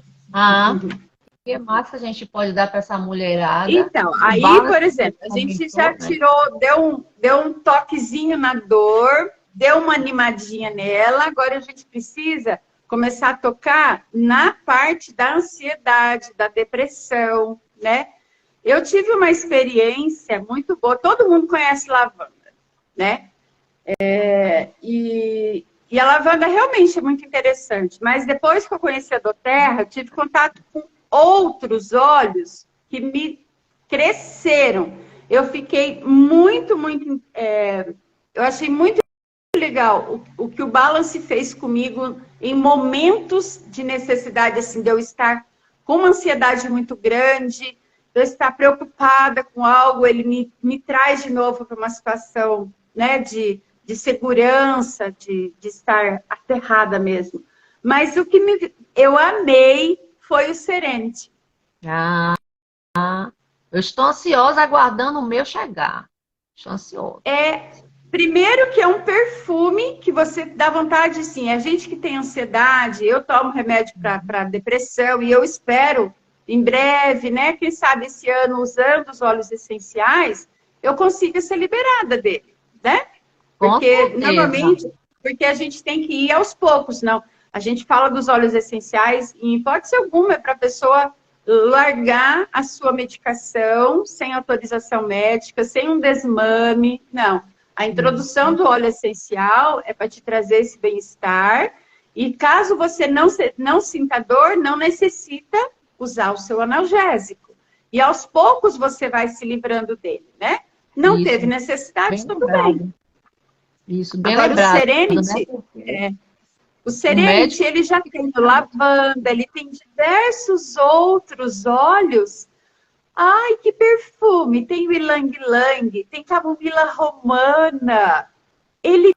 O que mais a gente pode dar para essa mulherada? Então, aí, por exemplo, a gente já tirou, deu um toquezinho na dor, deu uma animadinha nela, agora a gente precisa começar a tocar na parte da ansiedade, da depressão, né? Eu tive uma experiência muito boa, todo mundo conhece lavanda, né? E a lavanda realmente é muito interessante, mas depois que eu conheci a doTERRA, eu tive contato com outros óleos que me cresceram. Eu fiquei muito, eu achei muito legal o que o Balance fez comigo em momentos de necessidade, assim, de eu estar com uma ansiedade muito grande, de eu estar preocupada com algo, ele me traz de novo para uma situação, né, de segurança, de estar aterrada mesmo. Mas o que eu amei foi o Serenity. Eu estou ansiosa aguardando o meu chegar. Estou ansiosa. Primeiro que é um perfume que você dá vontade, assim, a gente que tem ansiedade, eu tomo remédio para depressão e eu espero, em breve, né, quem sabe esse ano, usando os óleos essenciais, eu consiga ser liberada dele, né? Porque, normalmente, porque a gente tem que ir aos poucos, não. A gente fala dos óleos essenciais, e em hipótese alguma, é para a pessoa largar a sua medicação sem autorização médica, sem um desmame. Não. A introdução do óleo essencial é para te trazer esse bem-estar. E caso você não sinta dor, não necessita usar o seu analgésico. E aos poucos você vai se livrando dele, né? Não Isso. teve necessidade, Bem tudo lembrado. bem. Isso, bem Agora, lembrado, o Serenity, né? o Serenity, ele já tem o lavanda, ele tem diversos outros óleos. Ai, que perfume! Tem o ilang-ilang, tem camomila romana. Ele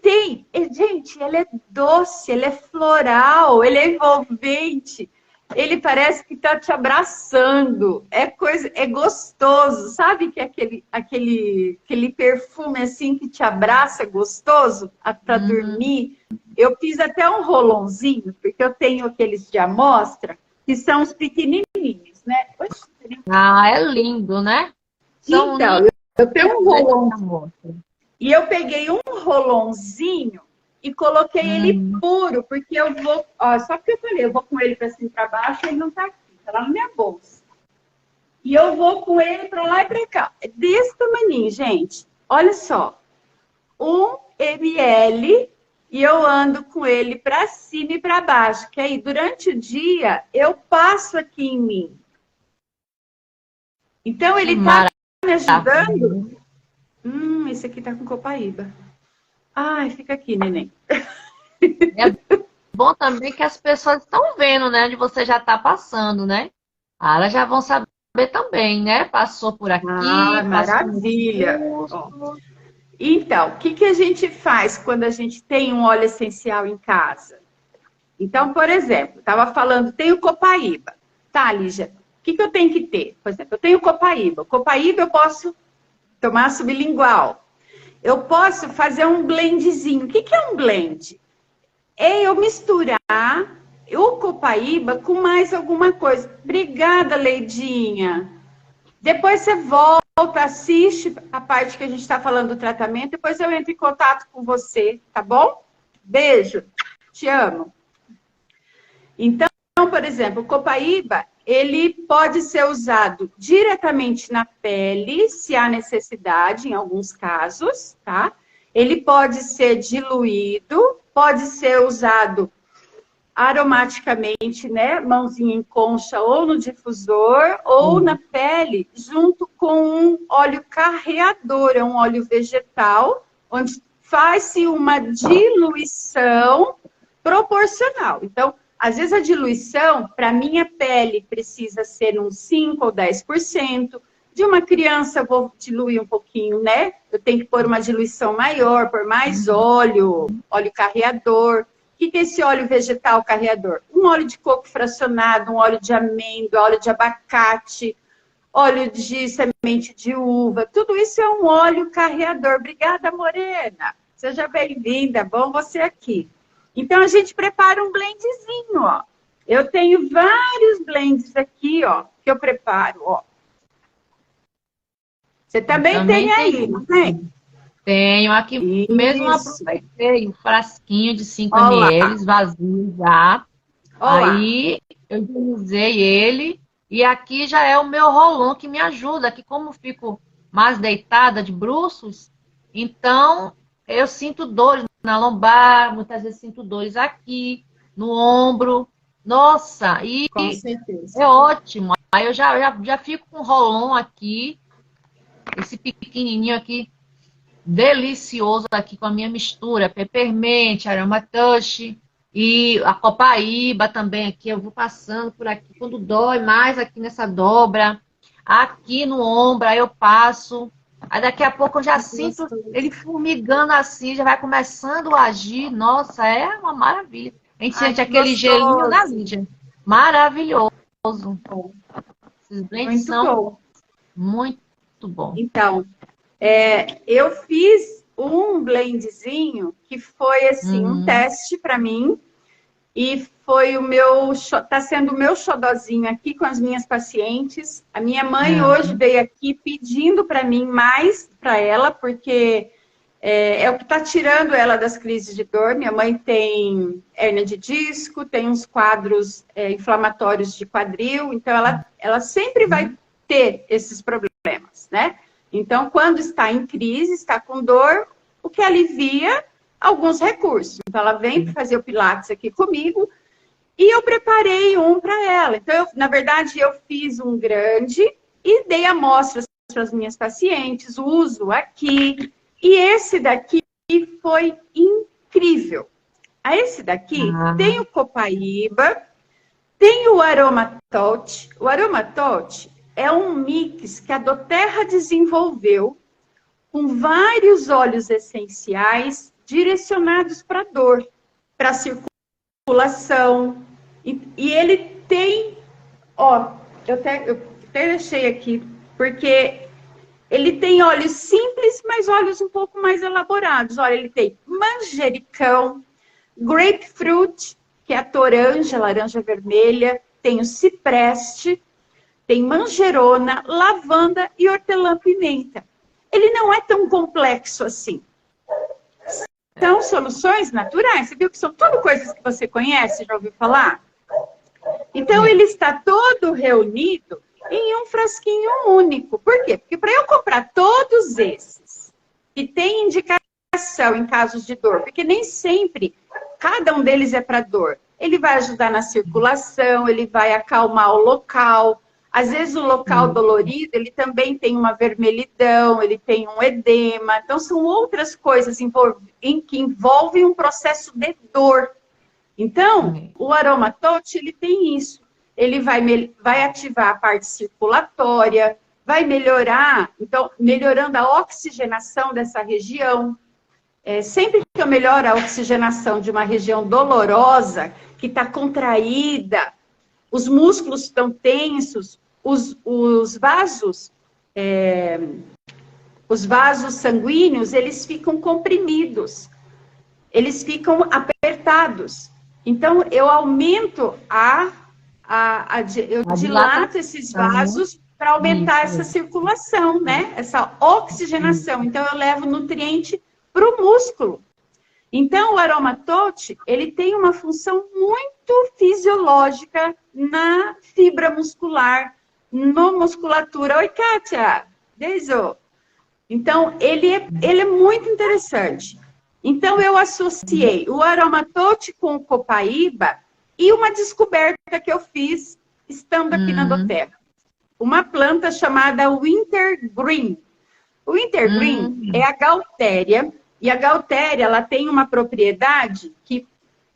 tem, gente, ele é doce, ele é floral, ele é envolvente. Ele parece que está te abraçando. É gostoso. Sabe que é aquele perfume assim que te abraça, gostoso, para dormir? Eu fiz até um rolãozinho, porque eu tenho aqueles de amostra, que são os pequenininhos, né? Oxe, Ah, é lindo, né? São então, eu tenho um rolão. lindos. E eu peguei um rolãozinho e coloquei ele puro, porque eu vou... Ó, só porque eu falei, eu vou com ele para cima e para baixo, ele não tá aqui, tá lá na minha bolsa. E eu vou com ele para lá e para cá. É desse tamaninho, gente. Olha só. 1 ml e eu ando com ele para cima e para baixo. Que aí, durante o dia, eu passo aqui em mim. Então, ele tá me ajudando. Esse aqui tá com copaíba. Ai, fica aqui, neném. É bom também que as pessoas estão vendo, né? Onde você já está passando, né? Ah, elas já vão saber também, né? Passou por aqui. Ah, maravilha. Então, o que a gente faz quando a gente tem um óleo essencial em casa? Então, por exemplo, estava falando, tem o copaíba. Tá, Lígia, o que eu tenho que ter? Por exemplo, eu tenho copaíba. Copaíba eu posso tomar sublingual. Eu posso fazer um blendzinho. O que é um blend? É eu misturar o copaíba com mais alguma coisa. Obrigada, Leidinha. Depois você volta, assiste a parte que a gente está falando do tratamento. Depois eu entro em contato com você, tá bom? Beijo. Te amo. Então, por exemplo, o copaíba, ele pode ser usado diretamente na pele, se há necessidade, em alguns casos, tá? Ele pode ser diluído, pode ser usado aromaticamente, né? Mãozinha em concha ou no difusor, ou na pele, junto com um óleo carreador, é um óleo vegetal, onde faz-se uma diluição proporcional. Então, às vezes a diluição, para minha pele, precisa ser uns 5 ou 10%. De uma criança, eu vou diluir um pouquinho, né? Eu tenho que pôr uma diluição maior, pôr mais óleo, óleo carreador. O que é esse óleo vegetal carreador? Um óleo de coco fracionado, um óleo de amêndoa, óleo de abacate, óleo de semente de uva. Tudo isso é um óleo carreador. Obrigada, Morena. Seja bem-vinda. Bom você aqui. Então, a gente prepara um blendzinho, ó. Eu tenho vários blends aqui, ó, que eu preparo, ó. Você também tem aí, não tem? Tenho aqui. Isso. Mesmo aproveitei um frasquinho de 5 ml, vazio já. Olá. Aí, eu utilizei ele. E aqui já é o meu rolão que me ajuda. Aqui, como fico mais deitada de bruços, então eu sinto dores na lombar, muitas vezes sinto dores aqui, no ombro. Nossa, e Com certeza. é ótimo. Aí eu já fico com o rolão aqui, esse pequenininho aqui, delicioso aqui com a minha mistura, peppermint, aromatouch e a copaíba também aqui. Eu vou passando por aqui, quando dói mais aqui nessa dobra, aqui no ombro, aí eu passo. Aí daqui a pouco eu já sinto ele formigando assim, já vai começando a agir. Nossa, é uma maravilha. A gente sente aquele gelinho da Lídia. Maravilhoso. Esses blends são muito bons. Então, eu fiz um blendzinho que foi assim, um teste para mim. E foi tá sendo o meu xodozinho aqui com as minhas pacientes. A minha mãe hoje veio aqui pedindo para mim mais para ela, porque É o que está tirando ela das crises de dor. Minha mãe tem hérnia de disco, tem uns quadros inflamatórios de quadril, então ela sempre vai ter esses problemas, né? Então, quando está em crise, está com dor, o que alivia alguns recursos. Então, ela vem para fazer o Pilates aqui comigo e eu preparei um para ela. Então, na verdade, eu fiz um grande e dei amostras para as minhas pacientes, uso aqui. E esse daqui foi incrível. Esse daqui tem o Copaíba, tem o Aromatouch. O Aromatouch é um mix que a doTERRA desenvolveu com vários óleos essenciais direcionados para dor, para circulação. E ele tem, eu até deixei aqui, porque ele tem óleos simples, mas óleos um pouco mais elaborados. Olha, ele tem manjericão, grapefruit, que é a toranja, laranja vermelha, tem o cipreste, tem manjerona, lavanda e hortelã-pimenta. Ele não é tão complexo assim. São soluções naturais. Você viu que são tudo coisas que você conhece, já ouviu falar? Então, ele está todo reunido em um frasquinho único. Por quê? Porque para eu comprar todos esses que tem indicação em casos de dor, porque nem sempre cada um deles é para dor. Ele vai ajudar na circulação, ele vai acalmar o local. Às vezes o local dolorido, ele também tem uma vermelhidão, ele tem um edema. Então, são outras coisas que envolvem um processo de dor. Então, o Aromatouch, ele tem isso. Ele vai ativar a parte circulatória, vai melhorar, então, melhorando a oxigenação dessa região. Sempre que eu melhoro a oxigenação de uma região dolorosa, que está contraída, os músculos estão tensos, os vasos sanguíneos, eles ficam comprimidos, eles ficam apertados. Então, eu aumento eu dilato esses vasos para aumentar essa circulação, né? Essa oxigenação. Então, eu levo nutriente para o músculo. Então, o Aromatouch, ele tem uma função muito fisiológica na fibra muscular, na musculatura. Oi, Kátia! Beijo! Então, ele é muito interessante. Então, eu associei o Aromatouch com o Copaíba e uma descoberta que eu fiz estando aqui na doTERRA. Uma planta chamada Wintergreen. O Wintergreen é a Gaultéria, e a Gaultéria, ela tem uma propriedade que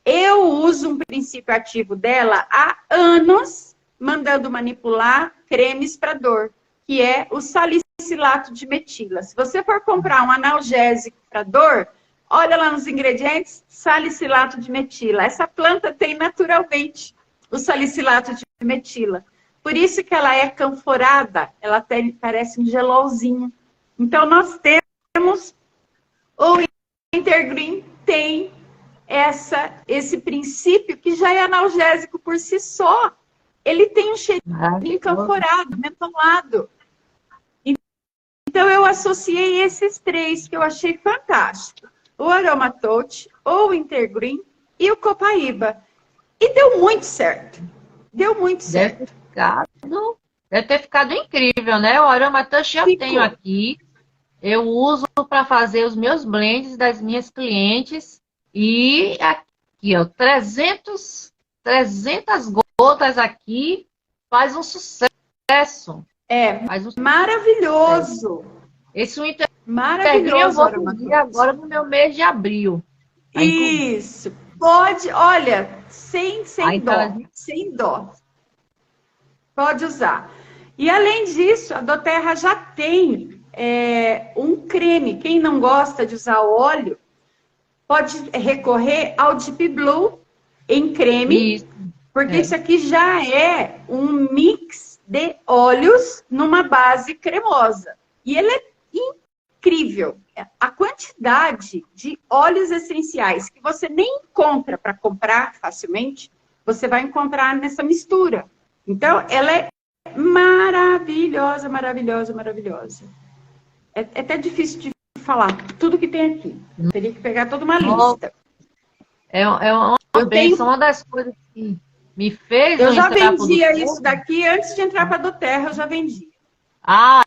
eu uso um princípio ativo dela há anos, mandando manipular cremes para dor, que é o salicilato de metila. Se você for comprar um analgésico para dor, olha lá nos ingredientes, salicilato de metila. Essa planta tem naturalmente o salicilato de metila. Por isso que ela é canforada, ela parece um gelolzinho. Então, nós temos, o Wintergreen tem esse princípio que já é analgésico por si só. Ele tem um cheirinho canforado, mentolado. Então, eu associei esses três que eu achei fantástico. O Aromatouch, o Wintergreen e o Copaíba. E deu muito certo. Deu muito certo. Deve ter ficado incrível, né? O Aromatouch já tenho aqui. Eu uso para fazer os meus blends das minhas clientes. E aqui, ó, 300 gotas aqui, faz um sucesso. Maravilhoso. Esse Wintergreen maravilhoso. Eu vou fazer agora no meu mês de abril. Isso. Pode, olha, sem dó. Sem dó. Pode usar. E além disso, a doTERRA já tem um creme. Quem não gosta de usar óleo, pode recorrer ao Deep Blue em creme. Isso. Porque isso aqui já é um mix de óleos numa base cremosa. E ele é incrível. A quantidade de óleos essenciais que você nem encontra para comprar facilmente, você vai encontrar nessa mistura. Então, ela é maravilhosa, maravilhosa, maravilhosa. É até difícil de falar tudo que tem aqui. Teria que pegar toda uma lista. É uma bênção, uma das coisas que me fez eu já entrar pro vendia Doterra. isso daqui, antes de entrar para a Doterra, eu já vendia. Ah,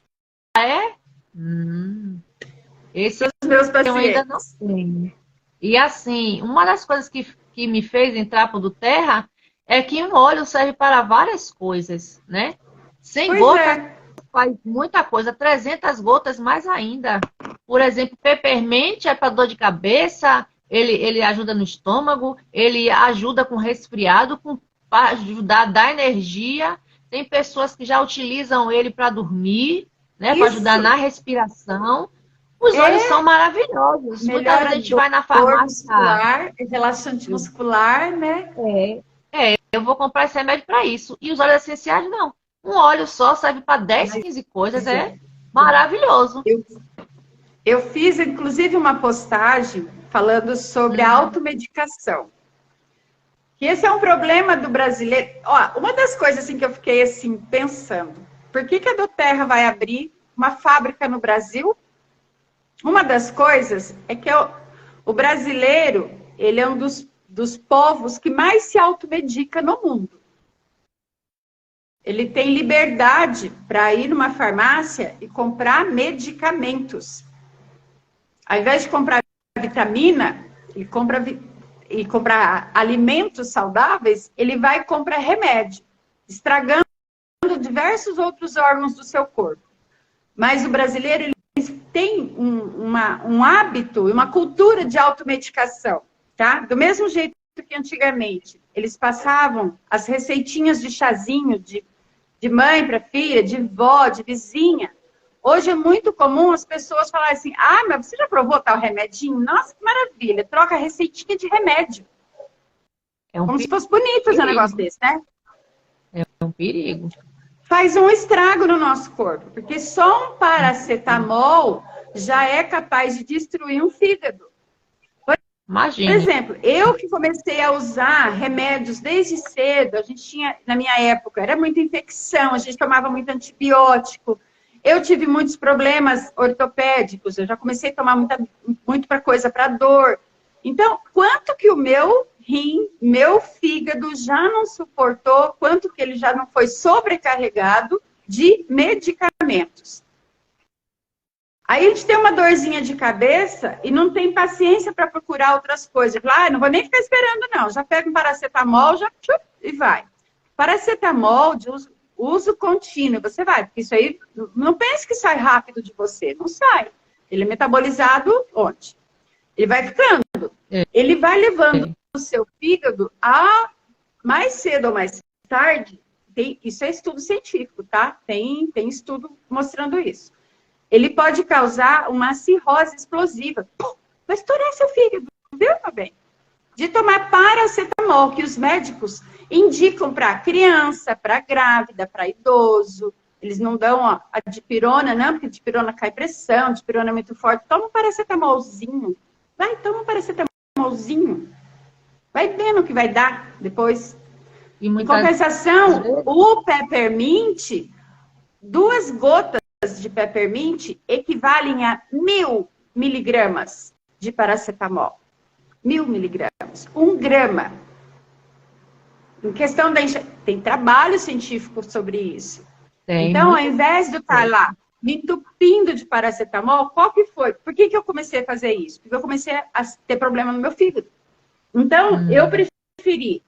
é? Esse Os meus eu ainda não pacientes. tenho. E assim, uma das coisas que me fez entrar pro Doterra é que um óleo serve para várias coisas, né? 100 Pois gotas é. faz muita coisa, 300 gotas mais ainda. Por exemplo, peppermint é para dor de cabeça, ele ajuda no estômago, ele ajuda com resfriado, para ajudar a dar energia. Tem pessoas que já utilizam ele para dormir, né, para ajudar na Isso. respiração. Os óleos É são maravilhosos. Muitas vezes melhora a gente vai na dor farmácia. muscular, relaxante muscular, né? Eu vou comprar esse remédio para isso. E os óleos essenciais, não. Um óleo só serve para 10, 15 coisas. É maravilhoso. Eu fiz, inclusive, uma postagem falando sobre a automedicação. Que esse é um problema do brasileiro. Ó, uma das coisas assim, que eu fiquei assim, pensando, por que a Doterra vai abrir uma fábrica no Brasil? Uma das coisas é que o brasileiro, ele é um dos povos que mais se automedica no mundo. Ele tem liberdade para ir numa farmácia e comprar medicamentos. Ao invés de comprar vitamina e comprar alimentos saudáveis, ele vai e compra remédio, estragando diversos outros órgãos do seu corpo. Mas o brasileiro, ele tem um hábito e uma cultura de automedicação, tá? Do mesmo jeito que antigamente eles passavam as receitinhas de chazinho de mãe para filha, de vó, de vizinha. Hoje é muito comum as pessoas falarem assim, ah, mas você já provou tal remedinho? Nossa, que maravilha, troca a receitinha de remédio. Como se fosse bonito fazer um negócio desse, né? É um perigo. Faz um estrago no nosso corpo, porque só um paracetamol já é capaz de destruir um fígado. Imagina. Por exemplo, eu que comecei a usar remédios desde cedo, a gente tinha, na minha época, era muita infecção, a gente tomava muito antibiótico, eu tive muitos problemas ortopédicos, eu já comecei a tomar muito para coisa para dor. Então, quanto que o meu rim, meu fígado já não suportou, quanto que ele já não foi sobrecarregado de medicamentos. Aí a gente tem uma dorzinha de cabeça e não tem paciência para procurar outras coisas. Ah, não vou nem ficar esperando, não. Já pega um paracetamol, já e vai. Paracetamol de uso contínuo, você vai. Porque isso aí, não pense que sai rápido de você. Não sai. Ele é metabolizado onde? Ele vai ficando. Ele vai levando o seu fígado a, mais cedo ou mais tarde, isso é estudo científico, tá? Tem estudo mostrando isso. Ele pode causar uma cirrose explosiva. Pum, vai estourar seu fígado, viu, meu bem? De tomar paracetamol, que os médicos indicam para criança, para grávida, para idoso. Eles não dão a dipirona, não, porque a dipirona cai pressão, a dipirona é muito forte. Toma um paracetamolzinho. Vai, toma um paracetamolzinho. Vai vendo o que vai dar depois. Em compensação, o peppermint, 2 gotas de peppermint equivalem a 1000 miligramas de paracetamol. 1000 miligramas. 1 grama. Em questão da tem trabalho científico sobre isso. Então, ao invés de eu estar lá me entupindo de paracetamol, qual que foi? Por que eu comecei a fazer isso? Porque eu comecei a ter problema no meu fígado. Então, eu preferi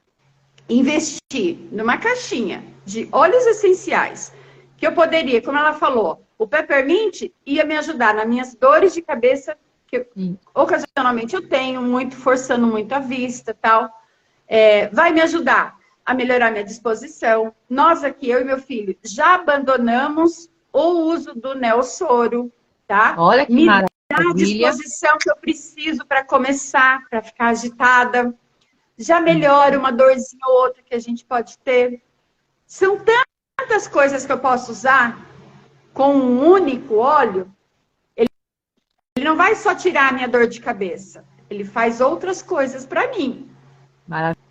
investir numa caixinha de óleos essenciais, que eu poderia, como ela falou, o peppermint ia me ajudar nas minhas dores de cabeça, que ocasionalmente eu tenho, forçando muito a vista, tal. Vai me ajudar a melhorar minha disposição. Nós aqui, eu e meu filho, já abandonamos o uso do Neossoro, tá? Olha que me maravilha. dá a disposição que eu preciso para começar, para ficar agitada. Já melhora uma dorzinha ou outra que a gente pode ter. São tantas coisas que eu posso usar com um único óleo. Ele não vai só tirar a minha dor de cabeça. Ele faz outras coisas para mim. Maravilhoso.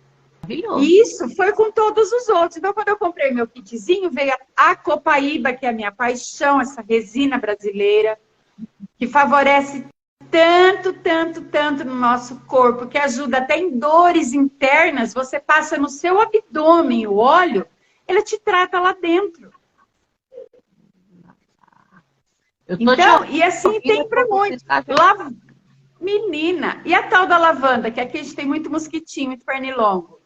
E isso foi com todos os outros. Então, quando eu comprei meu kitzinho, veio a Copaíba, que é a minha paixão, essa resina brasileira. que favorece tanto, tanto, tanto no nosso corpo, que ajuda até em dores internas. Você passa no seu abdômen o óleo, ele te trata lá dentro. Então, e assim tem para muitos. Menina, e a tal da lavanda, que aqui a gente tem muito mosquitinho, muito pernilongo.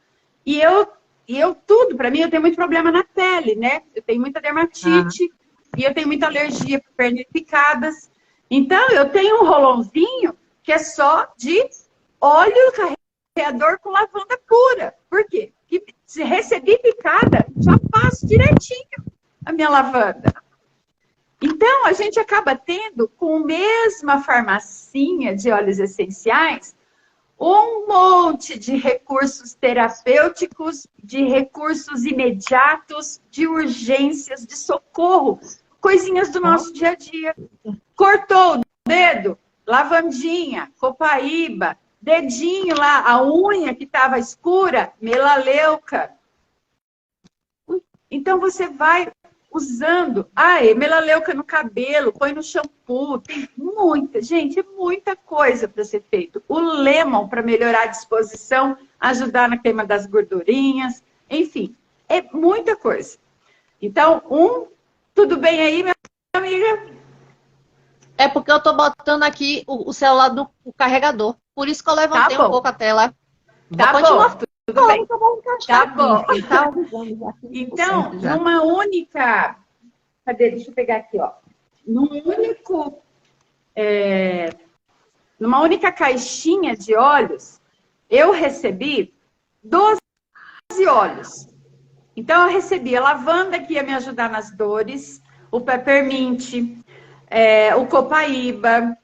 E eu tudo, para mim, eu tenho muito problema na pele, né? Eu tenho muita dermatite e eu tenho muita alergia por pernas picadas. Então, eu tenho um rolãozinho que é só de óleo carreador com lavanda pura. Por quê? Porque se recebi picada, já passo direitinho a minha lavanda. Então, a gente acaba tendo, com a mesma farmacinha de óleos essenciais, um monte de recursos terapêuticos, de recursos imediatos, de urgências, de socorro, coisinhas do nosso dia a dia. Cortou o dedo, lavandinha, copaíba, dedinho lá, a unha que estava escura, melaleuca. Então, você vai usando, melaleuca no cabelo, põe no shampoo, tem muita, gente, é muita coisa para ser feito. O lemon para melhorar a disposição, ajudar na queima das gordurinhas, enfim, é muita coisa. Então, tudo bem aí, minha amiga? É porque eu tô botando aqui o celular do carregador, por isso que eu levantei um pouco a tela. Tá bom, tudo bem. Tá bom. Então, numa única... Cadê? Deixa eu pegar aqui, ó. Numa única caixinha de óleos, eu recebi 12 óleos. Então, eu recebi a lavanda, que ia me ajudar nas dores, o peppermint, o copaíba,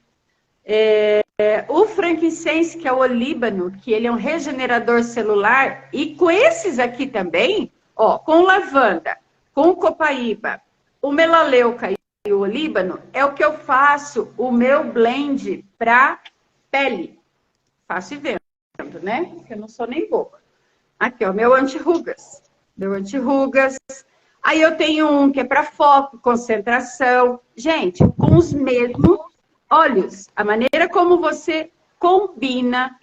o frankincense, que é o olíbano, que ele é um regenerador celular, e com esses aqui também, ó, com lavanda, com copaíba, o melaleuca e o olíbano, é o que eu faço o meu blend para pele. Faço e vendo, né? Porque eu não sou nem boba. Aqui, ó, meu anti-rugas. Aí eu tenho um que é para foco, concentração. Gente, com os mesmos óleos. A maneira como você combina,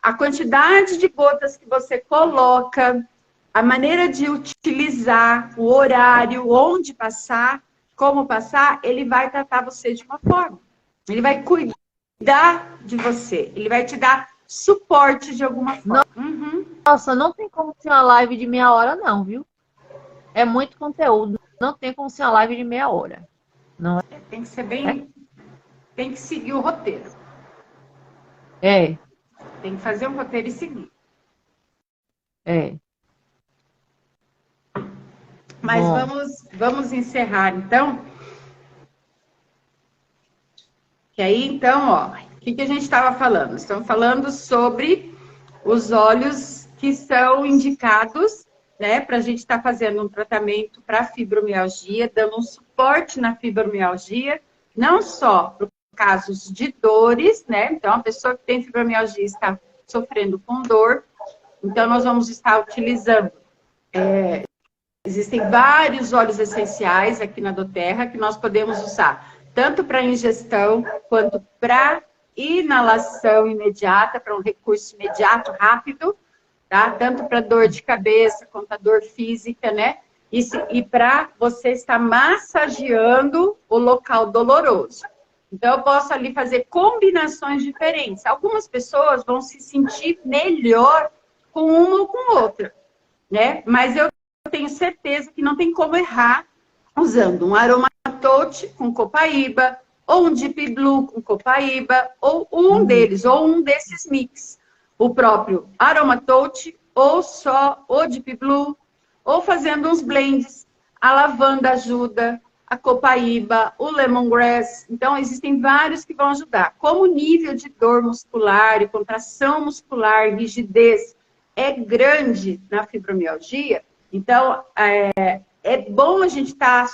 a quantidade de gotas que você coloca, a maneira de utilizar, o horário, onde passar, como passar, ele vai tratar você de uma forma. Ele vai cuidar de você. Ele vai te dar suporte de alguma forma. Nossa, não tem como ser uma live de meia hora, não, viu? É muito conteúdo. Não tem como ser uma live de meia hora. Não é? Tem que ser bem... Tem que seguir o roteiro. Tem que fazer um roteiro e seguir. Mas vamos encerrar, então. Que aí, então, ó, o que a gente estava falando? Estamos falando sobre os óleos que são indicados, né, para a gente estar fazendo um tratamento para fibromialgia, dando um suporte na fibromialgia, não só para casos de dores, né? Então, a pessoa que tem fibromialgia está sofrendo com dor, então nós vamos estar utilizando. Existem vários óleos essenciais aqui na doTERRA que nós podemos usar, tanto para ingestão quanto para inalação imediata, para um recurso imediato, rápido, tá? Tanto para dor de cabeça quanto a dor física, né? E para você estar massageando o local doloroso. Então, eu posso ali fazer combinações diferentes. Algumas pessoas vão se sentir melhor com uma ou com outra, né? Mas eu tenho certeza que não tem como errar usando um aromatouch com copaíba, ou um Deep Blue com copaíba, ou um deles, ou um desses mix. O próprio aromatouch, ou só o Deep Blue, ou fazendo uns blends. A lavanda ajuda, a copaíba, o lemongrass. Então, existem vários que vão ajudar. Como o nível de dor muscular e contração muscular, rigidez, é grande na fibromialgia, então, é bom a gente estar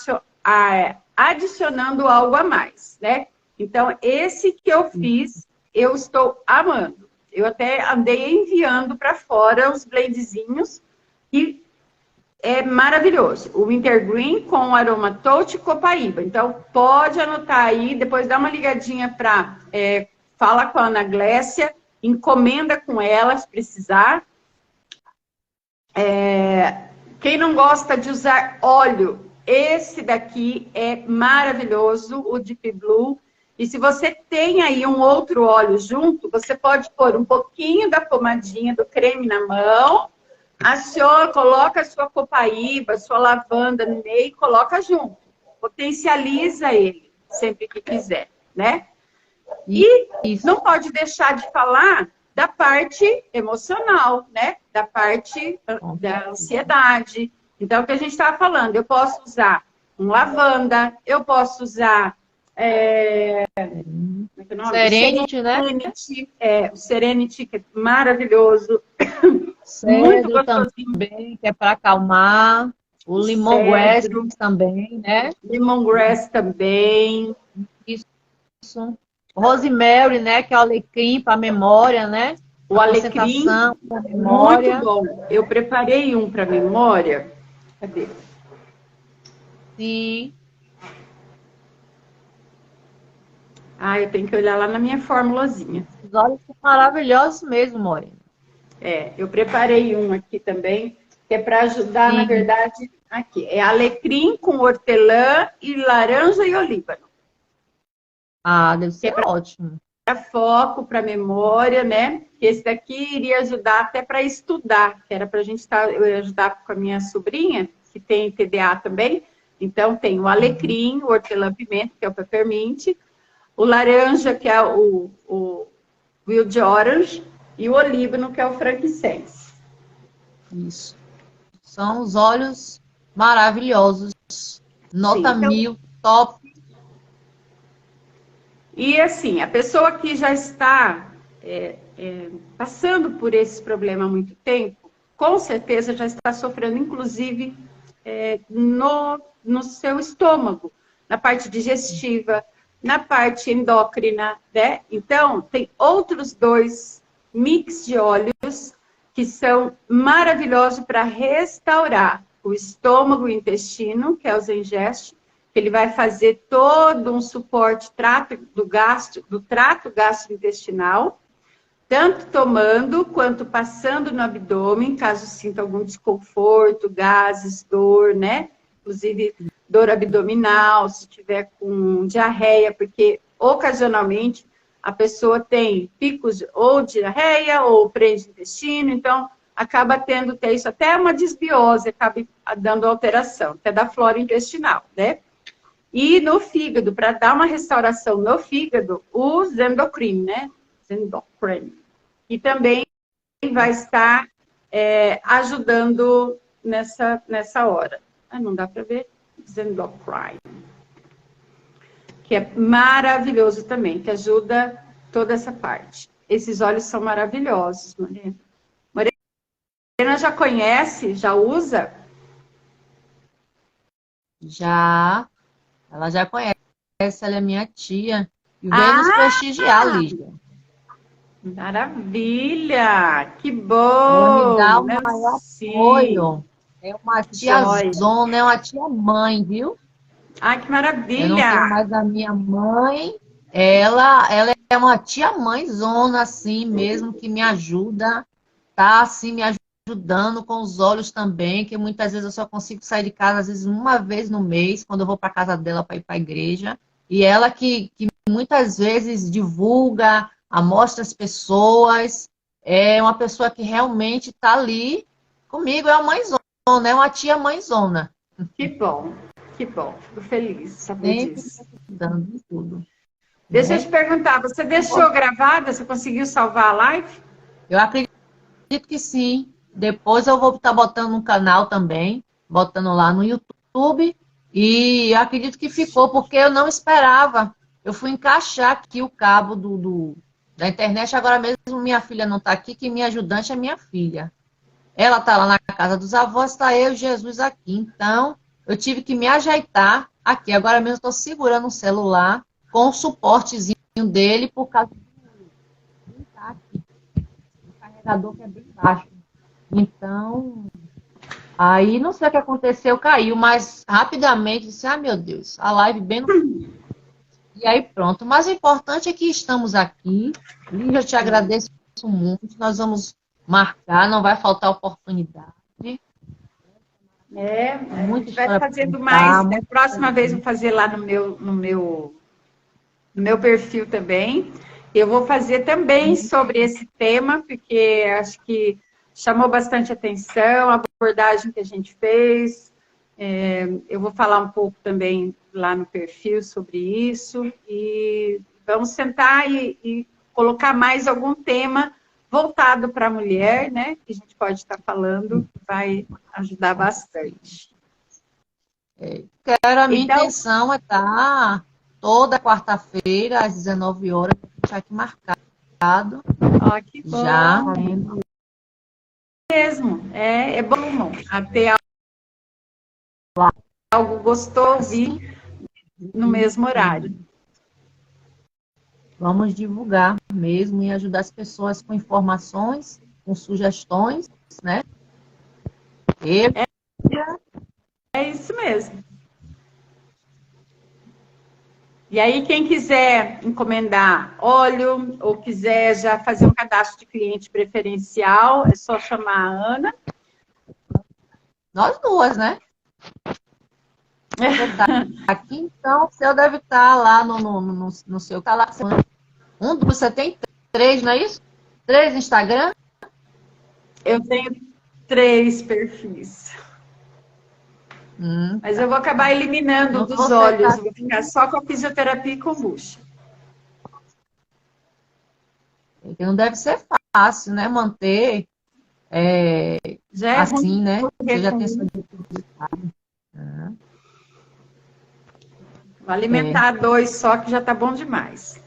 adicionando algo a mais, né? Então, esse que eu fiz, eu estou amando. Eu até andei enviando para fora os blendzinhos e é maravilhoso. O Wintergreen com aroma touch e copaíba. Então, pode anotar aí, depois dá uma ligadinha para... fala com a Ana Glécia, encomenda com ela, se precisar. Quem não gosta de usar óleo, esse daqui é maravilhoso, o Deep Blue. E se você tem aí um outro óleo junto, você pode pôr um pouquinho da pomadinha do creme na mão, aciona, coloca a sua copaíba, sua lavanda no meio e coloca junto. Potencializa ele sempre que quiser, né? E Isso. não pode deixar de falar da parte emocional, né? Da parte da ansiedade. Então, o que a gente estava falando, eu posso usar um lavanda, eu posso usar Serenity, né? O Serenity, que é maravilhoso. Muito Cedro gostosinho. também, que é para acalmar. O lemongrass também, né? Lemongrass também. Isso. Rosemary, né? Que é o alecrim para memória, né? O alecrim, pra memória. muito bom. Eu preparei um para memória. Cadê? Sim. Eu tenho que olhar lá na minha formulazinha. Os olhos são maravilhosos mesmo, Morena. Eu preparei um aqui também, que é para ajudar, na verdade, aqui. É alecrim com hortelã e laranja e olíbano. Deve ser ótimo. Para foco, para memória, né? Esse daqui iria ajudar até para estudar, que era para a gente eu ia ajudar com a minha sobrinha, que tem TDA também. Então, tem o alecrim, o hortelã-pimenta, que é o peppermint, o laranja, que é o wild orange, e o olíbano, que é o frankincense. Isso. São os óleos maravilhosos. Nota 1000, top. E assim, a pessoa que já está passando por esse problema há muito tempo, com certeza já está sofrendo, inclusive, no seu estômago, na parte digestiva, na parte endócrina, né? Então, tem outros 2 mix de óleos que são maravilhosos para restaurar o estômago e o intestino, que é o Zengest, que ele vai fazer todo um suporte do trato gastrointestinal, tanto tomando quanto passando no abdômen, caso sinta algum desconforto, gases, dor, né? Inclusive dor abdominal, se tiver com diarreia, porque ocasionalmente a pessoa tem picos ou diarreia ou prende intestino, então acaba tendo isso, até uma desbiose, acaba dando alteração, até da flora intestinal, né? E no fígado, para dar uma restauração no fígado, o Zendocrine, né? Zendocrine. E também vai estar ajudando nessa hora. Não dá para ver? Zendocrine. Que é maravilhoso também, que ajuda toda essa parte. Esses óleos são maravilhosos, Morena. Morena já conhece? Já usa? Já. Ela já conhece, ela é minha tia. E veio nos prestigiar, Lígia. Maravilha! Que bom! Ela me dá o maior apoio. É uma tia zona, é uma tia mãe, viu? Ai, que maravilha! Eu não tenho mais a minha mãe. Ela é uma tia mãe zona, assim mesmo, que me ajuda. Tá, assim, me ajudando com os olhos também, que muitas vezes eu só consigo sair de casa, às vezes uma vez no mês, quando eu vou para casa dela para ir para a igreja. E ela que muitas vezes divulga, mostra as pessoas, é uma pessoa que realmente está ali comigo, é uma mãezona, é uma tia mãezona. Que bom, fico feliz de saber disso. Dando tudo. Deixa eu te perguntar, você deixou gravada? Você conseguiu salvar a live? Eu acredito que sim. Depois eu vou estar botando no canal também, botando lá no YouTube. E eu acredito que ficou, porque eu não esperava. Eu fui encaixar aqui o cabo da internet. Agora mesmo minha filha não está aqui, que minha ajudante é minha filha. Ela está lá na casa dos avós, está eu e Jesus aqui. Então, eu tive que me ajeitar aqui. Agora mesmo estou segurando o celular com o suportezinho dele, por causa do carregador que é bem baixo. Então, Aí, não sei o que aconteceu, caiu, mas rapidamente disse, ah, meu Deus, a live bem no... E aí pronto. Mas o importante é que estamos aqui. Lígia, eu te agradeço muito. Nós vamos marcar, não vai faltar oportunidade. A Muita gente vai história para fazendo contar. mais. Da próxima vez eu vou fazer lá no meu perfil também. Eu vou fazer também sobre esse tema, porque acho que chamou bastante atenção a abordagem que a gente fez. Eu vou falar um pouco também lá no perfil sobre isso. E vamos sentar e colocar mais algum tema voltado para a mulher, né? Que a gente pode estar falando, vai ajudar bastante. A minha Então, intenção é estar toda quarta-feira, às 19 horas, deixar aqui marcado. ó, que bom. Já. Mesmo, é bom até algo gostoso e no mesmo horário. Vamos divulgar mesmo e ajudar as pessoas com informações, com sugestões, né? É isso mesmo. E aí, quem quiser encomendar óleo ou quiser já fazer um cadastro de cliente preferencial, é só chamar a Ana. Nós duas, né? Você tá aqui, então o seu deve estar lá no seu cadastro. Você tem 3, não é isso? 3 Instagram? Eu tenho 3 perfis. Mas eu vou acabar eliminando Não dos olhos. Vou ficar só com a fisioterapia e kombucha. Não deve ser fácil, né? Manter Já é assim, ruim, né? Você já tem ruim. sua... Vou alimentar 2 só, que já tá bom demais.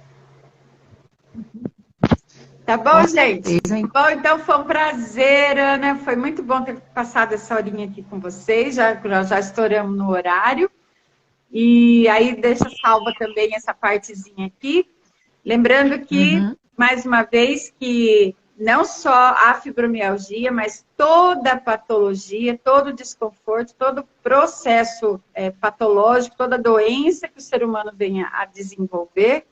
Tá bom, gente? Bom, então foi um prazer, Ana. Foi muito bom ter passado essa horinha aqui com vocês. Já estouramos no horário. E aí deixa salva também essa partezinha aqui. Lembrando que, mais uma vez, que não só a fibromialgia, mas toda patologia, todo desconforto, todo processo patológico, toda doença que o ser humano venha a desenvolver,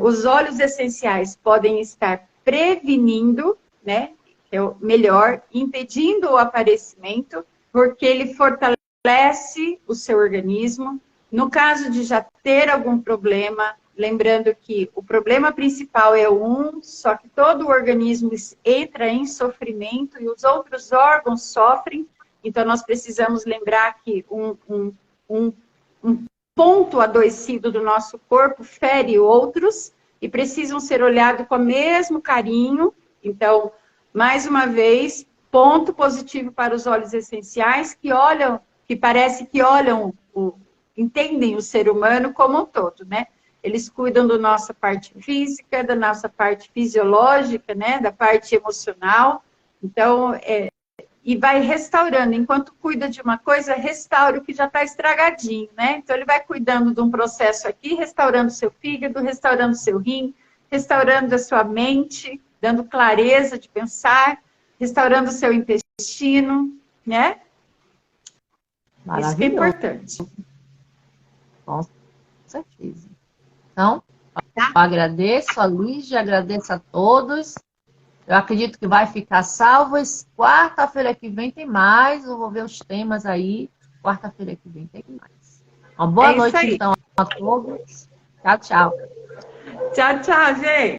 os óleos essenciais podem estar prevenindo, né? É o melhor, impedindo o aparecimento, porque ele fortalece o seu organismo. No caso de já ter algum problema, lembrando que o problema principal é só que todo o organismo entra em sofrimento e os outros órgãos sofrem. Então, nós precisamos lembrar que um ponto adoecido do nosso corpo fere outros e precisam ser olhados com o mesmo carinho. Então, mais uma vez, ponto positivo para os óleos essenciais que parece que entendem o ser humano como um todo, né? Eles cuidam da nossa parte física, da nossa parte fisiológica, né? Da parte emocional. Então, e vai restaurando. Enquanto cuida de uma coisa, restaura o que já está estragadinho, né? Então, ele vai cuidando de um processo aqui, restaurando seu fígado, restaurando seu rim, restaurando a sua mente, dando clareza de pensar, restaurando o seu intestino, né? Isso que é importante. Com certeza. Então, eu agradeço a Lígia, agradeço a todos. Eu acredito que vai ficar salvo. Quarta-feira que vem tem mais. Eu vou ver os temas aí. Quarta-feira que vem tem mais. Uma boa noite, então, a todos. Tchau, tchau. Tchau, tchau, gente.